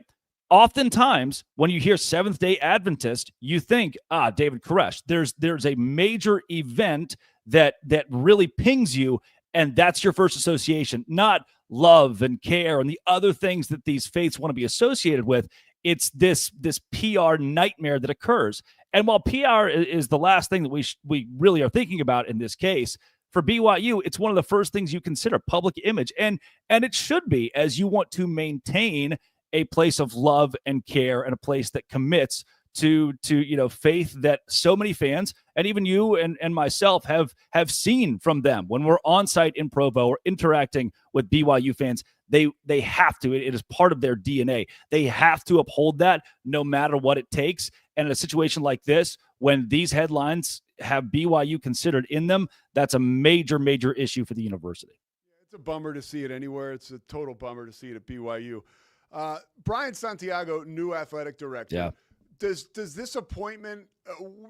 Speaker 9: Oftentimes, when you hear Seventh-day Adventist, you think, David Koresh. There's a major event that really pings you, and that's your first association, not love and care and the other things that these faiths want to be associated with. It's this PR nightmare that occurs. And while PR is the last thing that we really are thinking about in this case, for BYU, it's one of the first things you consider, public image. And it should be, as you want to maintain a place of love and care and a place that commits to faith that so many fans and even you and myself have seen from them when we're on site in Provo or interacting with BYU fans. They have to. It is part of their DNA. They have to uphold that no matter what it takes. And in a situation like this, when these headlines have BYU considered in them, that's a major, major issue for the university.
Speaker 10: It's a bummer to see it anywhere. It's a total bummer to see it at BYU. Brian Santiago, new athletic director.
Speaker 9: Yeah.
Speaker 10: Does this appointment,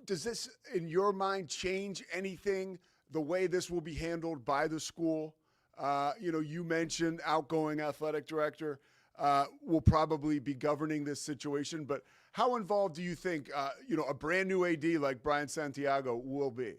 Speaker 10: does this, in your mind, change anything, the way this will be handled by the school? You mentioned outgoing athletic director will probably be governing this situation, but how involved do you think, a brand new AD like Brian Santiago will be?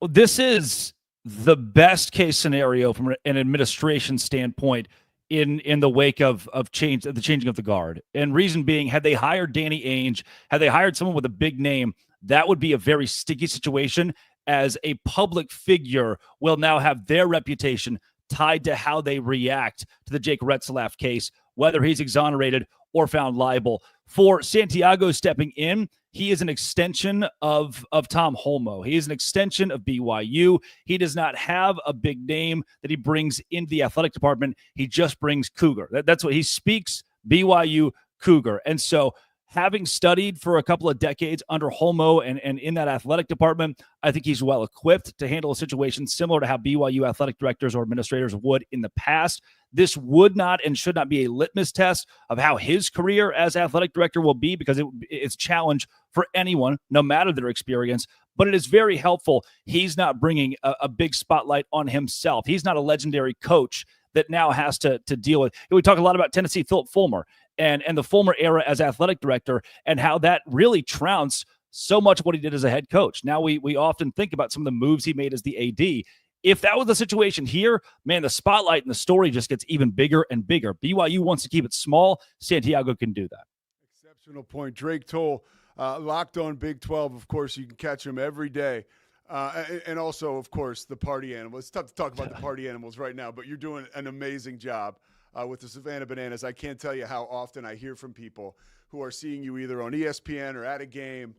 Speaker 9: Well, this is the best case scenario from an administration standpoint in the wake of the changing of the guard. And reason being, had they hired Danny Ainge, had they hired someone with a big name, that would be a very sticky situation, as a public figure will now have their reputation tied to how they react to the Jake Retzlaff case, whether he's exonerated or found liable. For Santiago stepping in, he is an extension of Tom Holmoe. He is an extension of BYU. He does not have a big name that he brings into the athletic department. He just brings Cougar. That's what he speaks, BYU Cougar. And so having studied for a couple of decades under Holmoe and in that athletic department, I think he's well equipped to handle a situation similar to how BYU athletic directors or administrators would in the past. This would not and should not be a litmus test of how his career as athletic director will be, because it's challenge for anyone, no matter their experience. But it is very helpful. He's not bringing a big spotlight on himself. He's not a legendary coach that now has to deal with. We talk a lot about Tennessee Philip Fulmer and the Fulmer era as athletic director, and how that really trounced so much of what he did as a head coach. Now we often think about some of the moves he made as the AD. If that was the situation here, man, the spotlight and the story just gets even bigger and bigger. BYU wants to keep it small. Santiago can do that.
Speaker 10: Exceptional point. Drake Toll, Locked On Big 12. Of course, you can catch him every day. And also, of course, the party animal. It's tough to talk about the party animals right now, but you're doing an amazing job with the Savannah Bananas. I can't tell you how often I hear from people who are seeing you either on ESPN or at a game.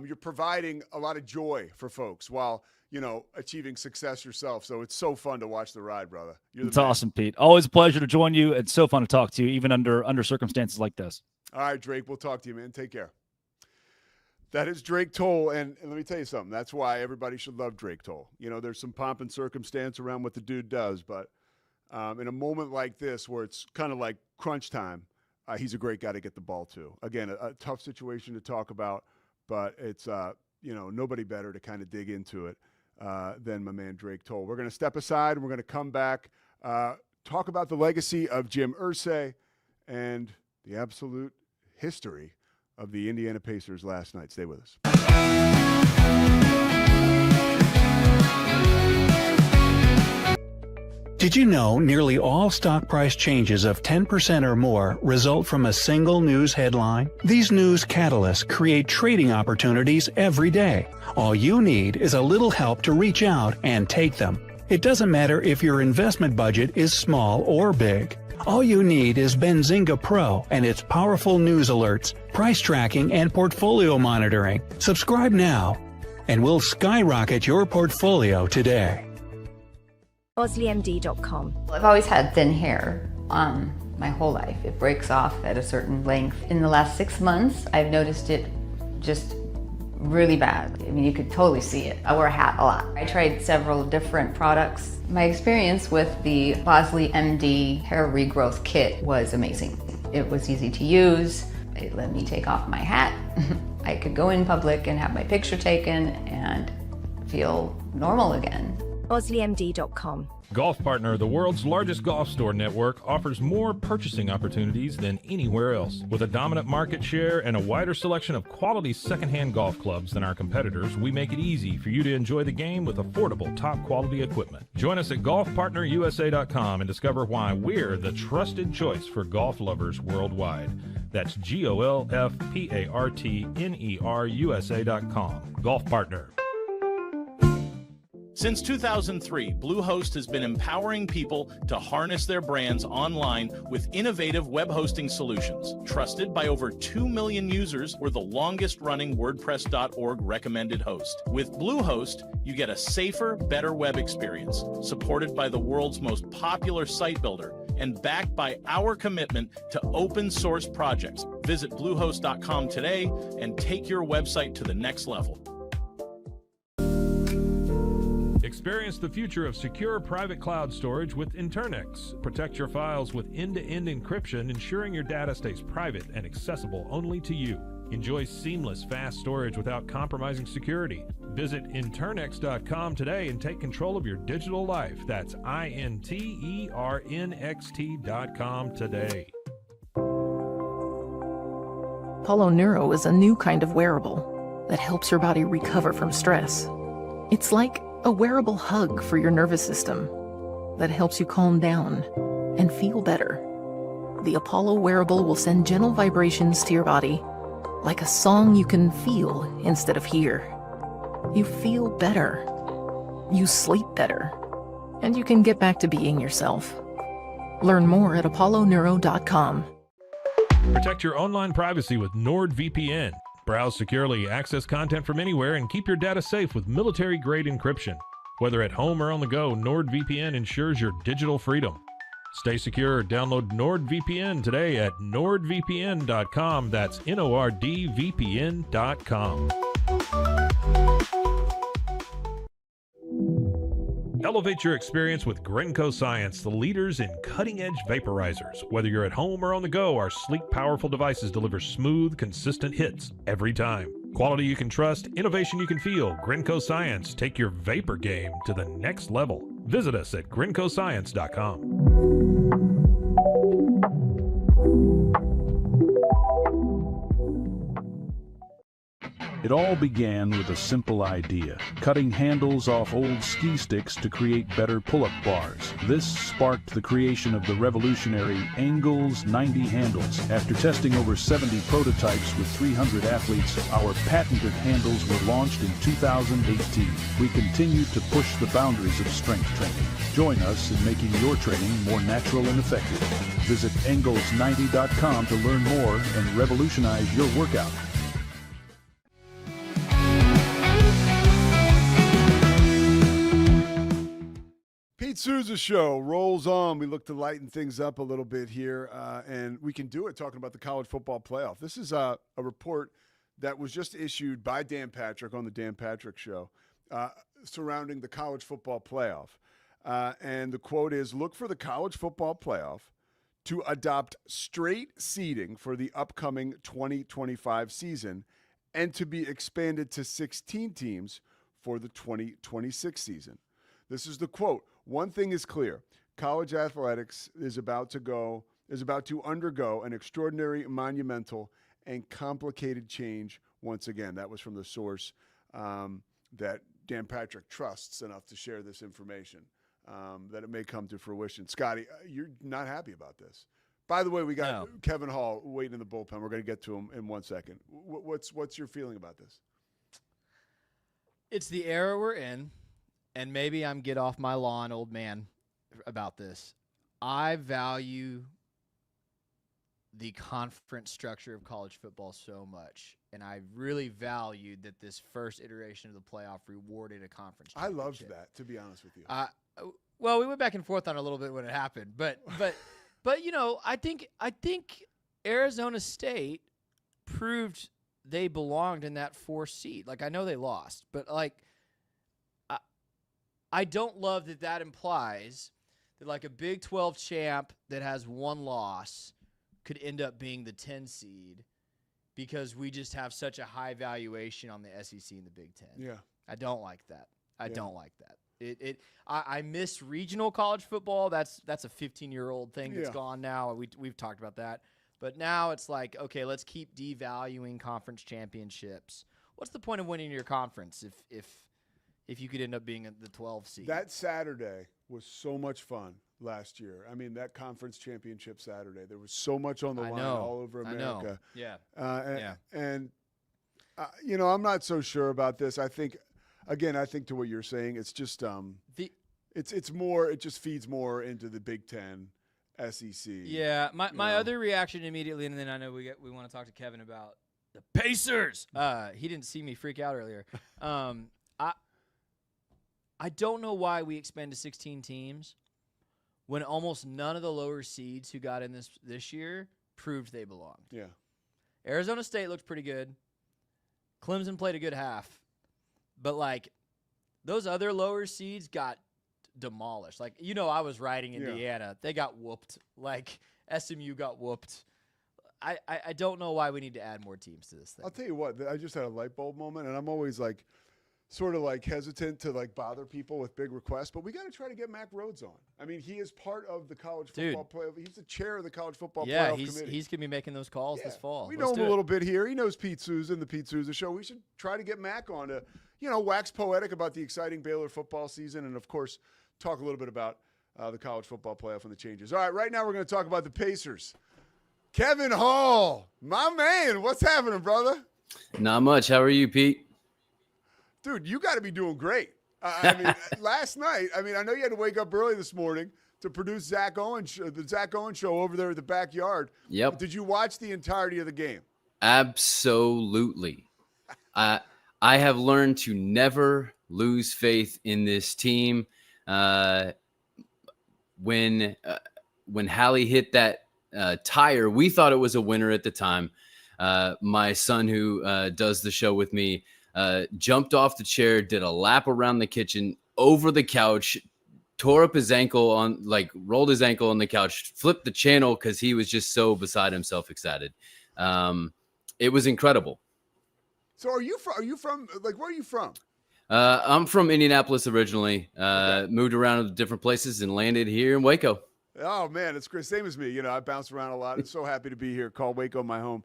Speaker 10: You're providing a lot of joy for folks while, achieving success yourself. So it's so fun to watch the ride, brother.
Speaker 9: It's awesome, Pete. Always a pleasure to join you. It's so fun to talk to you, even under circumstances like this.
Speaker 10: All right, Drake, we'll talk to you, man. Take care. That is Drake Toll, and let me tell you something. That's why everybody should love Drake Toll. There's some pomp and circumstance around what the dude does, but in a moment like this where it's kind of like crunch time, he's a great guy to get the ball to. Again, a tough situation to talk about, but it's, nobody better to kind of dig into it than my man Drake Toll. We're going to step aside, and we're going to come back, talk about the legacy of Jim Irsay and the absolute history of the Indiana Pacers last night. Stay with us.
Speaker 11: Did you know nearly all stock price changes of 10% or more result from a single news headline? These news catalysts create trading opportunities every day. All you need is a little help to reach out and take them. It doesn't matter if your investment budget is small or big. All you need is Benzinga Pro and its powerful news alerts, price tracking, and portfolio monitoring. Subscribe now, and we'll skyrocket your portfolio today.
Speaker 12: OsleyMD.com. I've always had thin hair my whole life. It breaks off at a certain length. In the last 6 months, I've noticed it just really bad. I mean, you could totally see it. I wear a hat a lot. I tried several different products. My experience with the Bosley MD hair regrowth kit was amazing. It was easy to use. It let me take off my hat. I could go in public and have my picture taken and feel normal again. OsleyMD.com.
Speaker 7: Golf Partner, the world's largest golf store network, offers more purchasing opportunities than anywhere else. With a dominant market share and a wider selection of quality secondhand golf clubs than our competitors, we make it easy for you to enjoy the game with affordable, top-quality equipment. Join us at golfpartnerusa.com and discover why we're the trusted choice for golf lovers worldwide. That's GOLFPARTNERUSA.com. Golf Partner.
Speaker 13: Since 2003, Bluehost has been empowering people to harness their brands online with innovative web hosting solutions. Trusted by over 2 million users, we're the longest-running WordPress.org recommended host. With Bluehost, you get a safer, better web experience, supported by the world's most popular site builder, and backed by our commitment to open source projects. Visit Bluehost.com today and take your website to the next level.
Speaker 7: Experience the future of secure private cloud storage with Internix. Protect your files with end-to-end encryption, ensuring your data stays private and accessible only to you. Enjoy seamless, fast storage without compromising security. Visit Internix.com today and take control of your digital life. That's INTERNXT.com today.
Speaker 14: Apollo Neuro is a new kind of wearable that helps your body recover from stress. It's like a wearable hug for your nervous system that helps you calm down and feel better. The Apollo wearable will send gentle vibrations to your body, like a song you can feel instead of hear. You feel better, you sleep better, and you can get back to being yourself. Learn more at apolloneuro.com.
Speaker 7: Protect your online privacy with NordVPN. Browse securely, access content from anywhere, and keep your data safe with military-grade encryption. Whether at home or on the go, NordVPN ensures your digital freedom. Stay secure. Download NordVPN today at nordvpn.com. That's NORDVPN.com. Elevate your experience with Grenco Science, the leaders in cutting-edge vaporizers. Whether you're at home or on the go, our sleek, powerful devices deliver smooth, consistent hits every time. Quality you can trust, innovation you can feel. Grenco Science. Take your vapor game to the next level. Visit us at GrencoScience.com.
Speaker 11: It all began with a simple idea, cutting handles off old ski sticks to create better pull-up bars. This sparked the creation of the revolutionary Engels 90 handles. After testing over 70 prototypes with 300 athletes, our patented handles were launched in 2018. We continue to push the boundaries of strength training. Join us in making your training more natural and effective. Visit Engels90.com to learn more and revolutionize your workout.
Speaker 10: Pete Sousa Show rolls on. We look to lighten things up a little bit here, and we can do it talking about the college football playoff. This is a report that was just issued by Dan Patrick on the Dan Patrick Show surrounding the college football playoff. And the quote is, look for the college football playoff to adopt straight seeding for the upcoming 2025 season and to be expanded to 16 teams for the 2026 season. This is the quote. One thing is clear. College athletics is about to undergo an extraordinary, monumental, and complicated change once again. That was from the source that Dan Patrick trusts enough to share this information, that it may come to fruition. Scotty, you're not happy about this. By the way, we got Kevin Hall waiting in the bullpen. We're going to get to him in 1 second. What's your feeling about this?
Speaker 8: It's the era we're in. And maybe I'm get off my lawn, old man, about this. I value the conference structure of college football so much, and I really valued that this first iteration of the playoff rewarded a conference championship.
Speaker 10: I loved that, to be honest with you.
Speaker 8: Well, we went back and forth on it a little bit when it happened, but you know, I think Arizona State proved they belonged in that 4th seed. Like, I know they lost, but like, I don't love that implies that like a Big 12 champ that has 1 loss could end up being the 10 seed because we just have such a high valuation on the SEC and the Big 10.
Speaker 10: Yeah.
Speaker 8: I don't like that. I don't like that. I miss regional college football. That's a 15-year-old thing that's gone now. We've talked about that. But now it's like, okay, let's keep devaluing conference championships. What's the point of winning your conference if you could end up being the 12 seed?
Speaker 10: That Saturday was so much fun last year. I mean, that conference championship Saturday, there was so much on the line all over America.
Speaker 8: Yeah.
Speaker 10: And you know, I'm not so sure about this. I think to what you're saying, it's just it's more. It just feeds more into the Big Ten, SEC.
Speaker 8: Yeah. My other reaction immediately, and then I know we want to talk to Kevin about the Pacers. He didn't see me freak out earlier. I don't know why we expand to 16 teams when almost none of the lower seeds who got in this year proved they belonged.
Speaker 10: Yeah.
Speaker 8: Arizona State looked pretty good. Clemson played a good half. But, like, those other lower seeds got demolished. Like, I was riding Indiana. They got whooped. Like, SMU got whooped. I don't know why we need to add more teams to this thing.
Speaker 10: I'll tell you what, I just had a light bulb moment, and I'm always like sort of like hesitant to like bother people with big requests, but we got to try to get Mac Rhodes on. I mean, he is part of the college football playoff. He's the chair of the college football playoff committee.
Speaker 8: He's going to be making those calls this fall.
Speaker 10: We know him a little bit here. He knows Pete Sousa and the Pete Sousa Show. We should try to get Mac on to, wax poetic about the exciting Baylor football season and, of course, talk a little bit about the college football playoff and the changes. All right, right now we're going to talk about the Pacers. Kevin Hall, my man, what's happening, brother?
Speaker 15: Not much. How are you, Pete?
Speaker 10: Dude, you got to be doing great. I mean, last night, I know you had to wake up early this morning to produce the Zach Owens show over there at the backyard.
Speaker 15: Yep.
Speaker 10: Did you watch the entirety of the game?
Speaker 15: Absolutely. I have learned to never lose faith in this team. When Hallie hit that tire, we thought it was a winner at the time. My son, who does the show with me, jumped off the chair, did a lap around the kitchen, over the couch, tore up his ankle rolled his ankle on the couch, flipped the channel because he was just so beside himself excited. It was incredible.
Speaker 10: So are you from where are you from?
Speaker 15: I'm from Indianapolis originally, moved around to different places and landed here in Waco.
Speaker 10: Oh, man, it's great. Same as me. I bounce around a lot. I'm so happy to be here. Call Waco my home.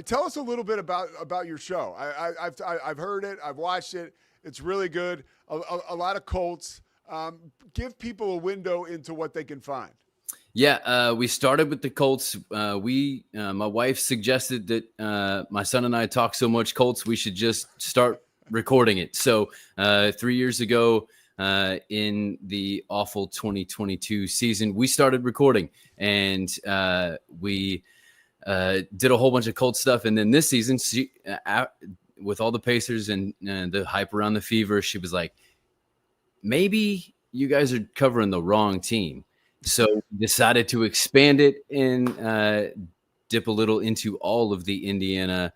Speaker 10: Tell us a little bit about your show. I've heard it. I've watched it. It's really good. A lot of Colts. Give people a window into what they can find.
Speaker 15: Yeah, we started with the Colts. My wife suggested that my son and I talk so much Colts, we should just start recording it. So 3 years ago, in the awful 2022 season, we started recording, and we did a whole bunch of Colts stuff. And then this season, with all the Pacers and the hype around the Fever, she was like, maybe you guys are covering the wrong team. So we decided to expand it and dip a little into all of the Indiana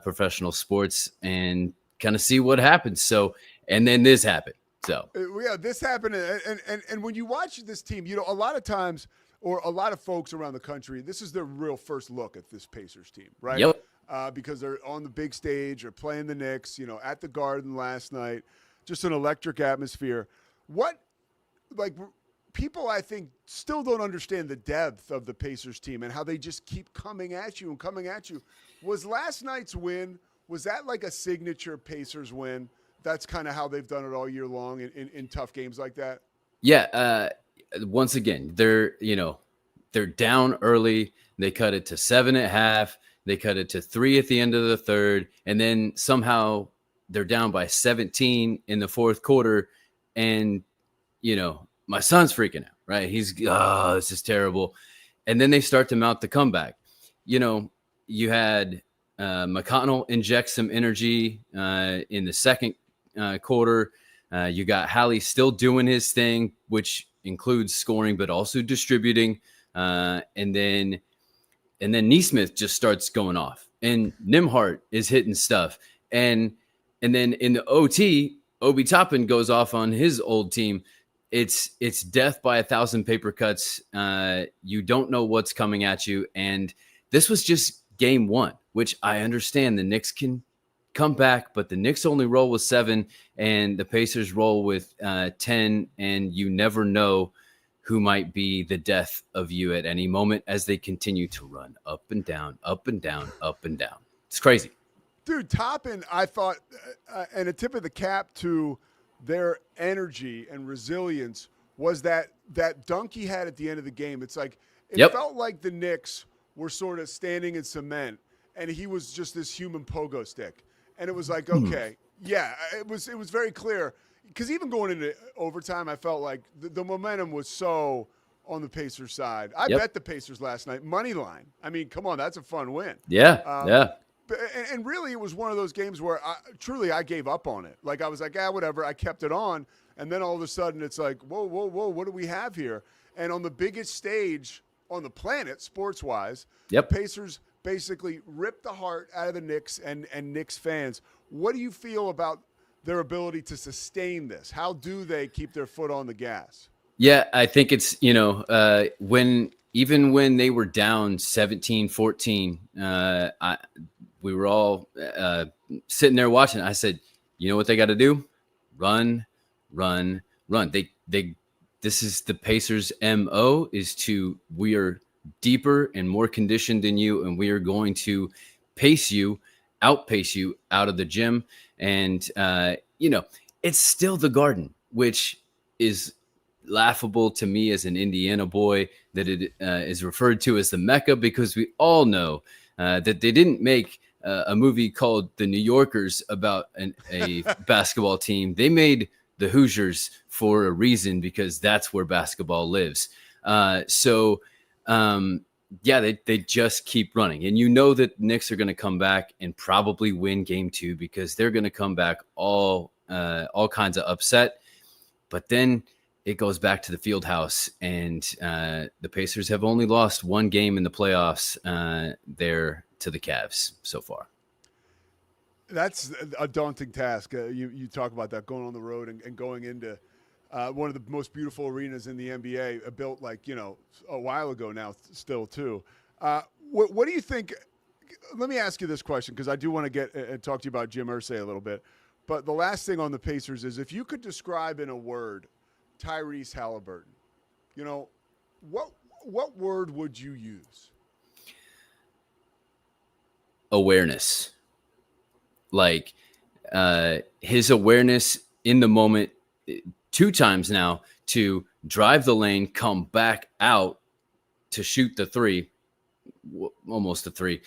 Speaker 15: professional sports and kind of see what happens. So, and then this happened. So
Speaker 10: yeah, this happened, and when you watch this team, a lot of times, or a lot of folks around the country, this is their real first look at this Pacers team, right?
Speaker 15: Yep.
Speaker 10: Because they're on the big stage or playing the Knicks, at the Garden last night, just an electric atmosphere. People, I think, still don't understand the depth of the Pacers team and how they just keep coming at you and coming at you. Was last night's win, was that like a signature Pacers win? That's kind of how they've done it all year long in tough games like that?
Speaker 15: Yeah. Once again, they're down early. They cut it to 7 at half. They cut it to 3 at the end of the third. And then somehow they're down by 17 in the fourth quarter. And, my son's freaking out, right? He's, this is terrible. And then they start to mount the comeback. You had McConnell inject some energy in the second quarter. You got Hallie still doing his thing, which includes scoring, but also distributing. And then Neesmith just starts going off, and Nimhart is hitting stuff. And then in the OT, Obi Toppin goes off on his old team. It's death by 1,000 paper cuts. You don't know what's coming at you. And this was just game one, which I understand the Knicks can come back, but the Knicks only roll with 7 and the Pacers roll with 10. And you never know who might be the death of you at any moment as they continue to run up and down, up and down, up and down. It's crazy.
Speaker 10: Dude, Toppin, I thought, and a tip of the cap to their energy and resilience was that dunk he had at the end of the game. It's like, it felt like the Knicks were sort of standing in cement and he was just this human pogo stick. And it was like, okay, yeah, it was very clear. Because even going into overtime, I felt like the momentum was so on the Pacers side. I bet the Pacers last night, money line. I mean, come on, that's a fun win.
Speaker 15: Yeah.
Speaker 10: And really, it was one of those games where I gave up on it. Like, I was like, whatever. I kept it on. And then all of a sudden, it's like, whoa, what do we have here? And on the biggest stage on the planet, sports-wise,
Speaker 15: Yep.
Speaker 10: the Pacers basically ripped the heart out of the Knicks and Knicks fans. What do you feel about their ability to sustain this? How do they keep their foot on the gas?
Speaker 15: Yeah, I think it's, even when they were down 17-14, we were all sitting there watching. I said, you know what they got to do? Run. This is the Pacers' MO, is we are deeper and more conditioned than you, and we are going to outpace you out of the gym. And, it's still the Garden, which is laughable to me as an Indiana boy that it is referred to as the Mecca, because we all know that they didn't make a movie called The New Yorkers about a basketball team. They made the Hoosiers for a reason, because that's where basketball lives. They just keep running. And that Knicks are going to come back and probably win game 2, because they're going to come back all kinds of upset. But then it goes back to the field house, and the Pacers have only lost one game in the playoffs there to the Cavs so far.
Speaker 10: That's a daunting task. You talk about that, going on the road and going into one of the most beautiful arenas in the NBA, built a while ago now, still too. What do you think? Let me ask you this question, because I do want to get and talk to you about Jim Irsay a little bit. But the last thing on the Pacers is, if you could describe in a word Tyrese Haliburton, what word would you use?
Speaker 15: Awareness. His awareness in the moment 2 times now to drive the lane, come back out to shoot the 3, almost a 3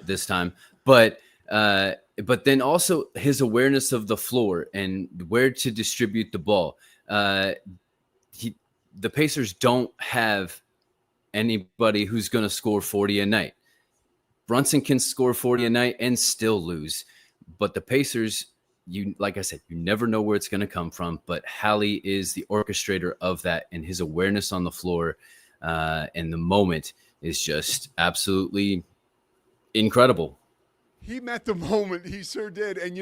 Speaker 15: this time. But then also his awareness of the floor and where to distribute the ball. The Pacers don't have anybody who's going to score 40 a night. Brunson can score 40 a night and still lose. But the Pacers, like I said, you never know where it's going to come from. But Hallie is the orchestrator of that, and his awareness on the floor and the moment is just absolutely incredible.
Speaker 10: He met the moment. He sure did. And,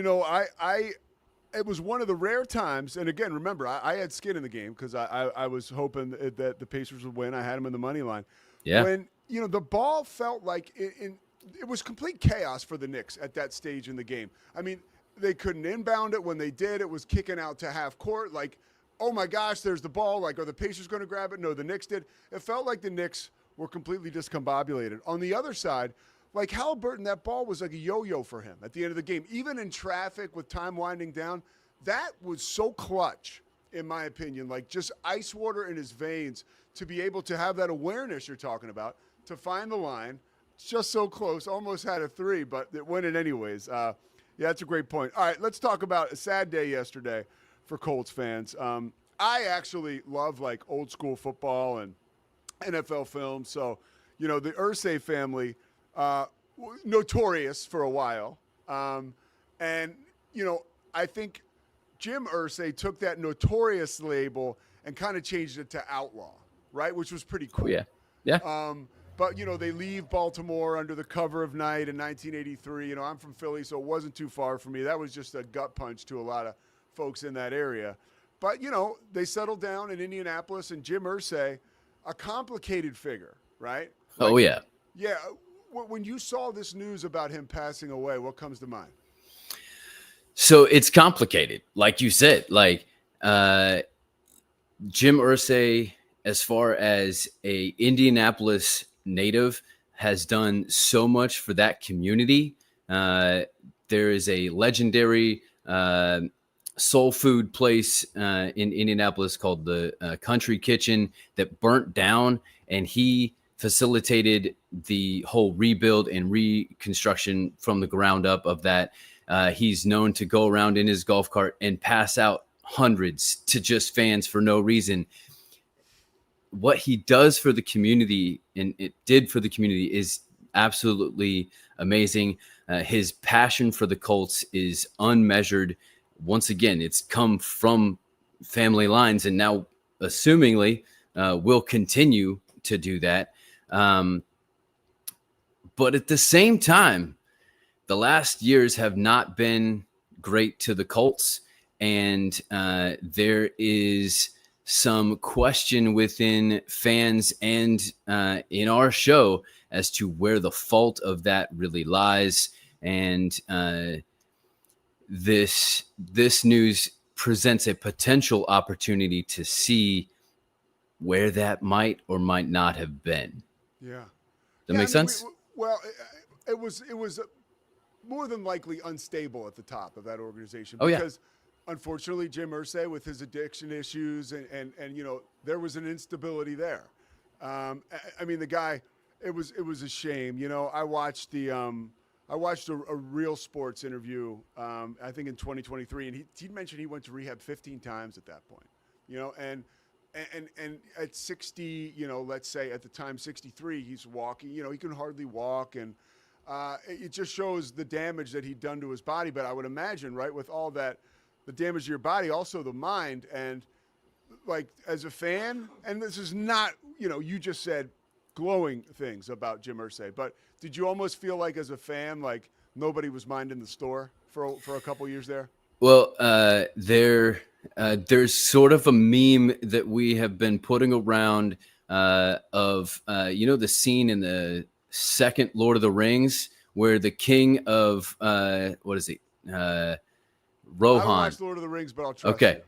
Speaker 10: it was one of the rare times. And again, remember, I had skin in the game, because I was hoping that the Pacers would win. I had them in the money line.
Speaker 15: Yeah.
Speaker 10: When, the ball felt like it was complete chaos for the Knicks at that stage in the game. I mean, they couldn't inbound it. When they did, it was kicking out to half court. Like, oh my gosh, there's the ball. Like, are the Pacers going to grab it? No, the Knicks did. It felt like the Knicks were completely discombobulated. On the other side, like Haliburton, that ball was like a yo-yo for him at the end of the game. Even in traffic with time winding down, that was so clutch, in my opinion. Like, just ice water in his veins to be able to have that awareness you're talking about, to find the line. Just so close, almost had a 3, but it went in anyways. Yeah, that's a great point. All right, let's talk about a sad day yesterday for Colts fans. I actually love old school football and NFL films. So, the Irsay family, notorious for a while. I think Jim Irsay took that notorious label and kind of changed it to outlaw, right? Which was pretty cool.
Speaker 15: Oh, yeah. Yeah.
Speaker 10: But, they leave Baltimore under the cover of night in 1983. I'm from Philly, so it wasn't too far from me. That was just a gut punch to a lot of folks in that area. But, they settled down in Indianapolis, and Jim Irsay, a complicated figure, right?
Speaker 15: Oh, yeah.
Speaker 10: Yeah. When you saw this news about him passing away, what comes to mind?
Speaker 15: So it's complicated. Like you said, Jim Irsay, as far as a Indianapolis native, has done so much for that community. There is a legendary soul food place in Indianapolis called the Country Kitchen that burnt down, and he facilitated the whole rebuild and reconstruction from the ground up of that. He's known to go around in his golf cart and pass out hundreds to just fans for no reason. What he does for the community, and it did for the community, is absolutely amazing. His passion for the Colts is unmeasured. Once again, it's come from family lines, and now, assumingly, will continue to do that. But at the same time, the last years have not been great to the Colts, and there is some question within fans and in our show as to where the fault of that really lies. And this news presents a potential opportunity to see where that might or might not have been.
Speaker 10: Yeah.
Speaker 15: That make sense?
Speaker 10: It was more than likely unstable at the top of that organization.
Speaker 15: Oh, yeah.
Speaker 10: Because unfortunately, Jim Irsay with his addiction issues and there was an instability there. I mean, the guy, it was a shame. I watched a Real Sports interview, I think in 2023, and he mentioned he went to rehab 15 times at that point. And at 60, let's say at the time 63, he's walking. He can hardly walk, and it just shows the damage that he'd done to his body. But I would imagine, right, with all that, the damage to your body, also the mind, and like as a fan, and this is not, you just said glowing things about Jim Irsay, but did you almost feel like as a fan, like nobody was minding the store for a couple years there?
Speaker 15: Well, there's sort of a meme that we have been putting around of the scene in the second Lord of the Rings where the king of what is he? Rohan.
Speaker 10: I watched Lord of the Rings, but I'll trust
Speaker 15: okay.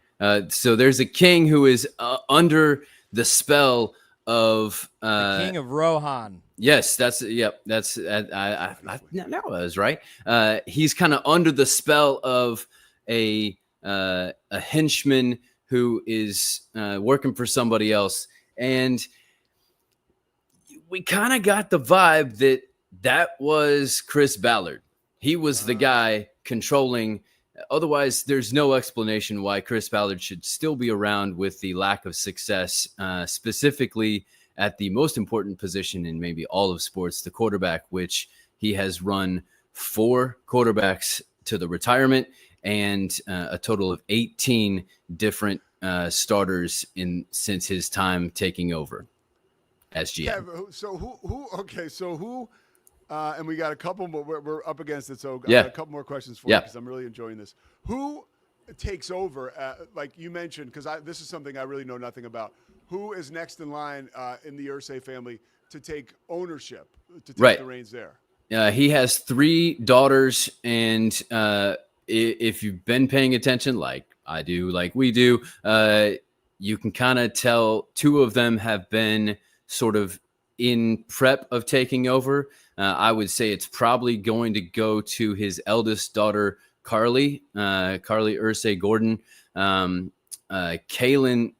Speaker 15: So there's a king who is under the spell of
Speaker 8: the king of Rohan.
Speaker 15: Yes, that's I was right. He's kind of under the spell of a henchman who is working for somebody else, and we kind of got the vibe that was Chris Ballard. He was the guy controlling. Otherwise, there's no explanation why Chris Ballard should still be around with the lack of success, specifically at the most important position in maybe all of sports, the quarterback, which he has run 4 quarterbacks to the retirement and a total of 18 different starters since his time taking over as GM.
Speaker 10: Yeah, so who? Okay, so who? And we got a couple more. We're up against it, so I
Speaker 15: yeah.
Speaker 10: got a couple more questions for you because I'm really enjoying this. Who takes over? Like you mentioned, because this is something I really know nothing about. Who is next in line in the Irsay family to take ownership, to take the reins there?
Speaker 15: He has 3 daughters, and if you've been paying attention, like I do, like we do, you can kind of tell 2 of them have been sort of in prep of taking over. I would say it's probably going to go to his eldest daughter, Carly Irsay Gordon. Kaylin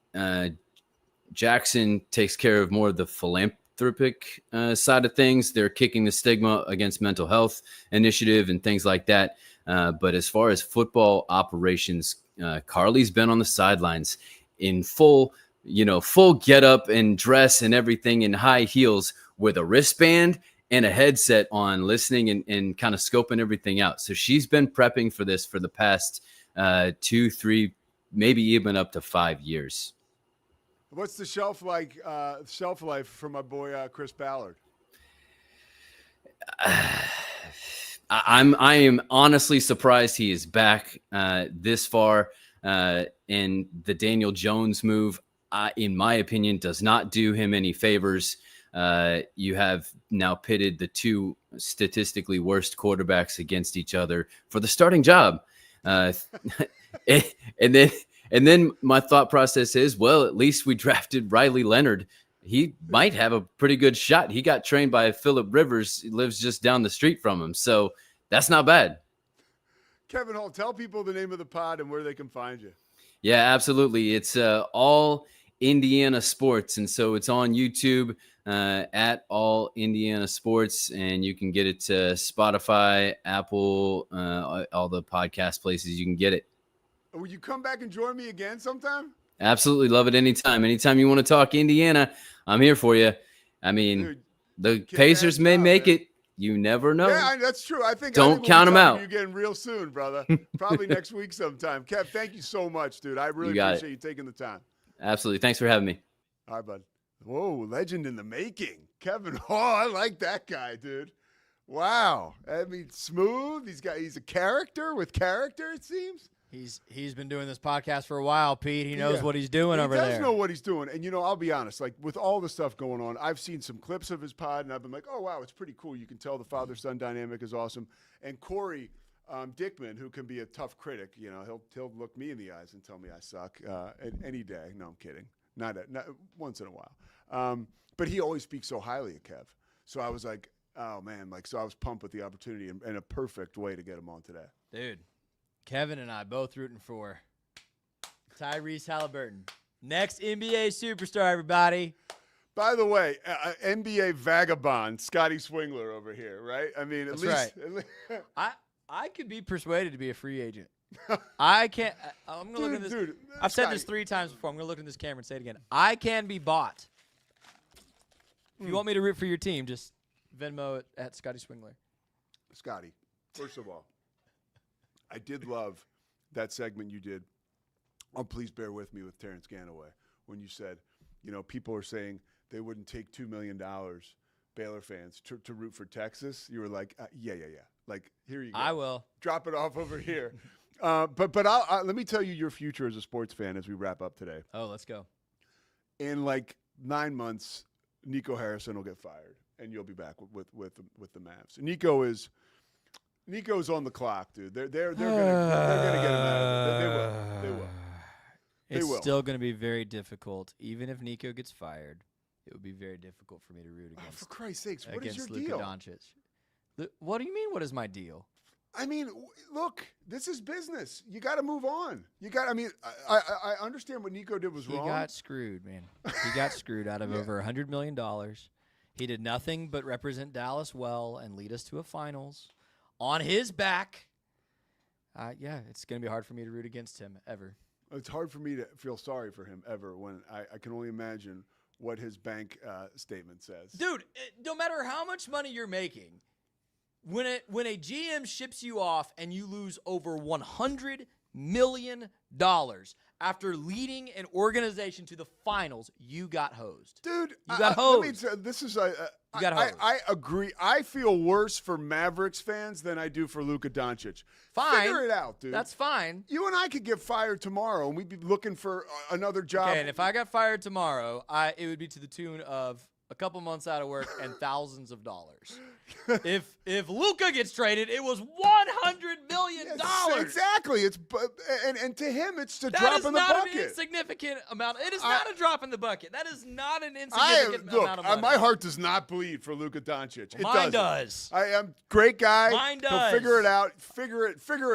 Speaker 15: Jackson takes care of more of the philanthropic side of things. They're kicking the stigma against mental health initiative and things like that. But as far as football operations, Carly's been on the sidelines in full get up and dress and everything in high heels with a wristband and a headset on, listening and kind of scoping everything out. So she's been prepping for this for the past 2, 3, maybe even up to 5 years.
Speaker 10: What's the shelf life for my boy Chris Ballard?
Speaker 15: I am honestly surprised he is back this far. And the Daniel Jones move, in my opinion, does not do him any favors. You have now pitted the 2 statistically worst quarterbacks against each other for the starting job. And then my thought process is, well, at least we drafted Riley Leonard. He might have a pretty good shot. He got trained by Phillip Rivers. He lives just down the street from him. So that's not bad.
Speaker 10: Kevin Hall, tell people the name of the pod and where they can find you.
Speaker 15: Yeah, absolutely. It's All Indiana Sports. And so it's on YouTube at All Indiana Sports. And you can get it to Spotify, Apple, all the podcast places you can get it.
Speaker 10: Will you come back and join me again sometime?
Speaker 15: Absolutely. Love it anytime. Anytime you want to talk Indiana, I'm here for you. I mean, dude, the Pacers may make it. You never know.
Speaker 10: Yeah, that's true. I think
Speaker 15: don't count them out.
Speaker 10: You're getting real soon, brother. Probably next week sometime. Kev, thank you so much, dude. I really appreciate you taking the time.
Speaker 15: Absolutely. Thanks for having me.
Speaker 10: All right, bud. Whoa, legend in the making. Kevin Hall. I like that guy, dude. Wow. I mean, smooth. He's a character with character, it seems.
Speaker 8: He's been doing this podcast for a while, Pete. He knows what he's doing over there.
Speaker 10: He does know what he's doing. And, I'll be honest, like with all the stuff going on, I've seen some clips of his pod, and I've been like, oh, wow, it's pretty cool. You can tell the father-son dynamic is awesome. And Corey Dickman, who can be a tough critic, he'll look me in the eyes and tell me I suck any day. No, I'm kidding. Not once in a while. But he always speaks so highly of Kev. So I was like, oh, man. So I was pumped with the opportunity and a perfect way to get him on today.
Speaker 8: Dude. Kevin and I both rooting for Tyrese Haliburton. Next NBA superstar, everybody.
Speaker 10: By the way, NBA vagabond, Scotty Swingler over here, right? I mean, at least.
Speaker 8: Right. I could be persuaded to be a free agent. I can't. I'm going to look at this.
Speaker 10: Dude,
Speaker 8: I've said this 3 times before. I'm going to look in this camera and say it again. I can be bought. If you want me to root for your team, just Venmo it at Scotty Swingler.
Speaker 10: Scotty, first of all, I did love that segment you did on Please Bear With Me with Terrence Ganaway when you said, people are saying they wouldn't take $2 million, Baylor fans, to root for Texas. You were like, yeah. Like, here you go.
Speaker 8: I will.
Speaker 10: Drop it off over here. But let me tell you your future as a sports fan as we wrap up today.
Speaker 8: Oh, let's go.
Speaker 10: In 9 months, Nico Harrison will get fired, and you'll be back with the Mavs. Nico's on the clock, dude. They're gonna get him out of it. They will.
Speaker 8: It's still gonna be very difficult. Even if Nico gets fired, it would be very difficult for me to root against.
Speaker 10: For Christ's sakes, what is your
Speaker 8: Luka
Speaker 10: deal?
Speaker 8: Doncic. What do you mean? What is my deal?
Speaker 10: I mean, look, this is business. You got to move on. I understand what Nico did was wrong.
Speaker 8: He got screwed, man. He got screwed out of over $100 million. He did nothing but represent Dallas well and lead us to a finals. On his back, it's going to be hard for me to root against him ever.
Speaker 10: It's hard for me to feel sorry for him ever when I can only imagine what his bank statement says.
Speaker 8: Dude, no matter how much money you're making, when a GM ships you off and you lose over $100 million after leading an organization to the finals, you got hosed.
Speaker 10: Dude,
Speaker 8: you got hosed.
Speaker 10: You got hosed. I agree. I feel worse for Mavericks fans than I do for Luka Doncic.
Speaker 8: Fine.
Speaker 10: Figure it out, dude.
Speaker 8: That's fine.
Speaker 10: You and I could get fired tomorrow, and we'd be looking for another job.
Speaker 8: Okay, and if I got fired tomorrow, it would be to the tune of a couple months out of work and thousands of dollars. If Luka gets traded, it was $100 million.
Speaker 10: Yes, exactly. And to him, it's a drop in the bucket.
Speaker 8: That is not an insignificant amount. It is not a drop in the bucket. That is not an insignificant amount of money.
Speaker 10: My heart does not bleed for Luka Doncic.
Speaker 8: Mine does.
Speaker 10: I am great guy.
Speaker 8: Mine does.
Speaker 10: He'll figure it out. Figure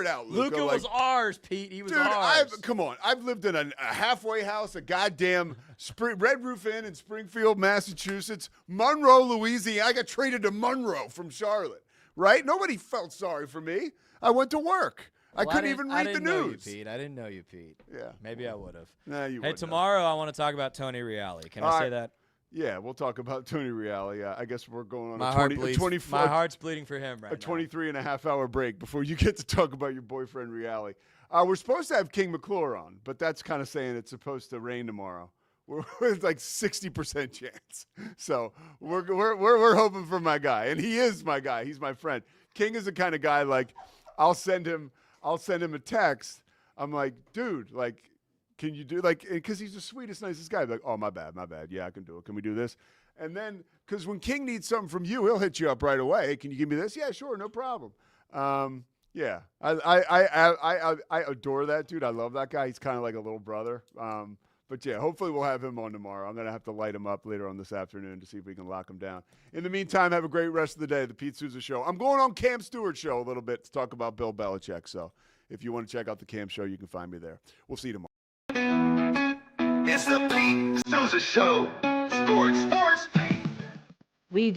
Speaker 10: it out, Luka.
Speaker 8: Luka was ours, Pete. He was ours.
Speaker 10: Come on. I've lived in a halfway house, a goddamn Red Roof Inn in Springfield, Massachusetts, Monroe, Louisiana. I got traded to Monroe from Charlotte, right? Nobody felt sorry for me. I went to work. I couldn't even read the news.
Speaker 8: I didn't know you, Pete.
Speaker 10: Yeah.
Speaker 8: Maybe I would have.
Speaker 10: Nah, you
Speaker 8: Hey,
Speaker 10: wouldn't
Speaker 8: tomorrow I want to talk about Tony Reali. Can I say that?
Speaker 10: Yeah, we'll talk about Tony Reali. I guess we're going on
Speaker 8: My heart's bleeding for him right now.
Speaker 10: A 23-and-a-half-hour break before you get to talk about your boyfriend Reali. We're supposed to have King McClure on, but that's kind of saying it's supposed to rain tomorrow. We're like 60% chance. So we're hoping for my guy, and he is my guy. He's my friend. King is the kind of guy like I'll send him a text. I'm like, dude, like, can you do because he's the sweetest, nicest guy. Like, oh, my bad. Yeah, I can do it. Can we do this? And then because when King needs something from you, he'll hit you up right away. Hey, can you give me this? Yeah, sure, no problem. Yeah, I adore that dude. I love that guy. He's kind of like a little brother. But, yeah, hopefully we'll have him on tomorrow. I'm going to have to light him up later on this afternoon to see if we can lock him down. In the meantime, have a great rest of the day. The Pete Sousa Show. I'm going on Cam Stewart's show a little bit to talk about Bill Belichick. So if you want to check out the Cam show, you can find me there. We'll see you tomorrow.
Speaker 1: It's the Pete Sousa Show. Sports.
Speaker 4: We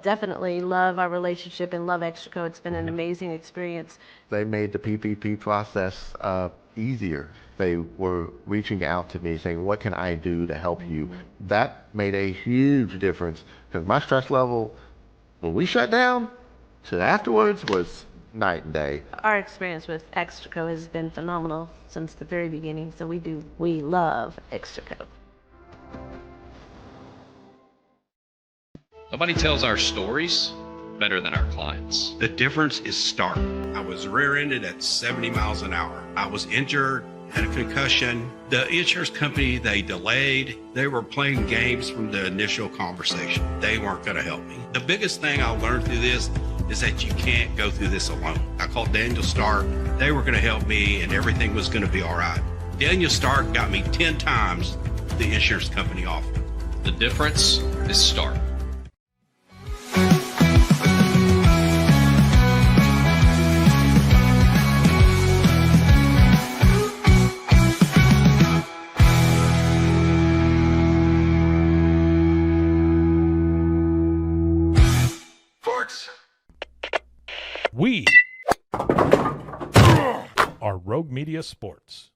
Speaker 4: definitely love our relationship and love Extraco. It's been an amazing experience.
Speaker 5: They made the PPP process easier. They were reaching out to me saying, what can I do to help you? That made a huge difference because my stress level, when we shut down, to afterwards was night and day.
Speaker 4: Our experience with Extraco has been phenomenal since the very beginning. So we love Extraco.
Speaker 2: Nobody tells our stories better than our clients.
Speaker 16: The difference is stark. I was rear-ended at 70 miles an hour. I was injured, had a concussion. The insurance company, they delayed. They were playing games from the initial conversation. They weren't going to help me. The biggest thing I learned through this is that you can't go through this alone. I called Daniel Stark. They were going to help me, and everything was going to be all right. Daniel Stark got me 10 times the insurance company offered.
Speaker 2: The difference is stark.
Speaker 7: We are Rogue Media Sports.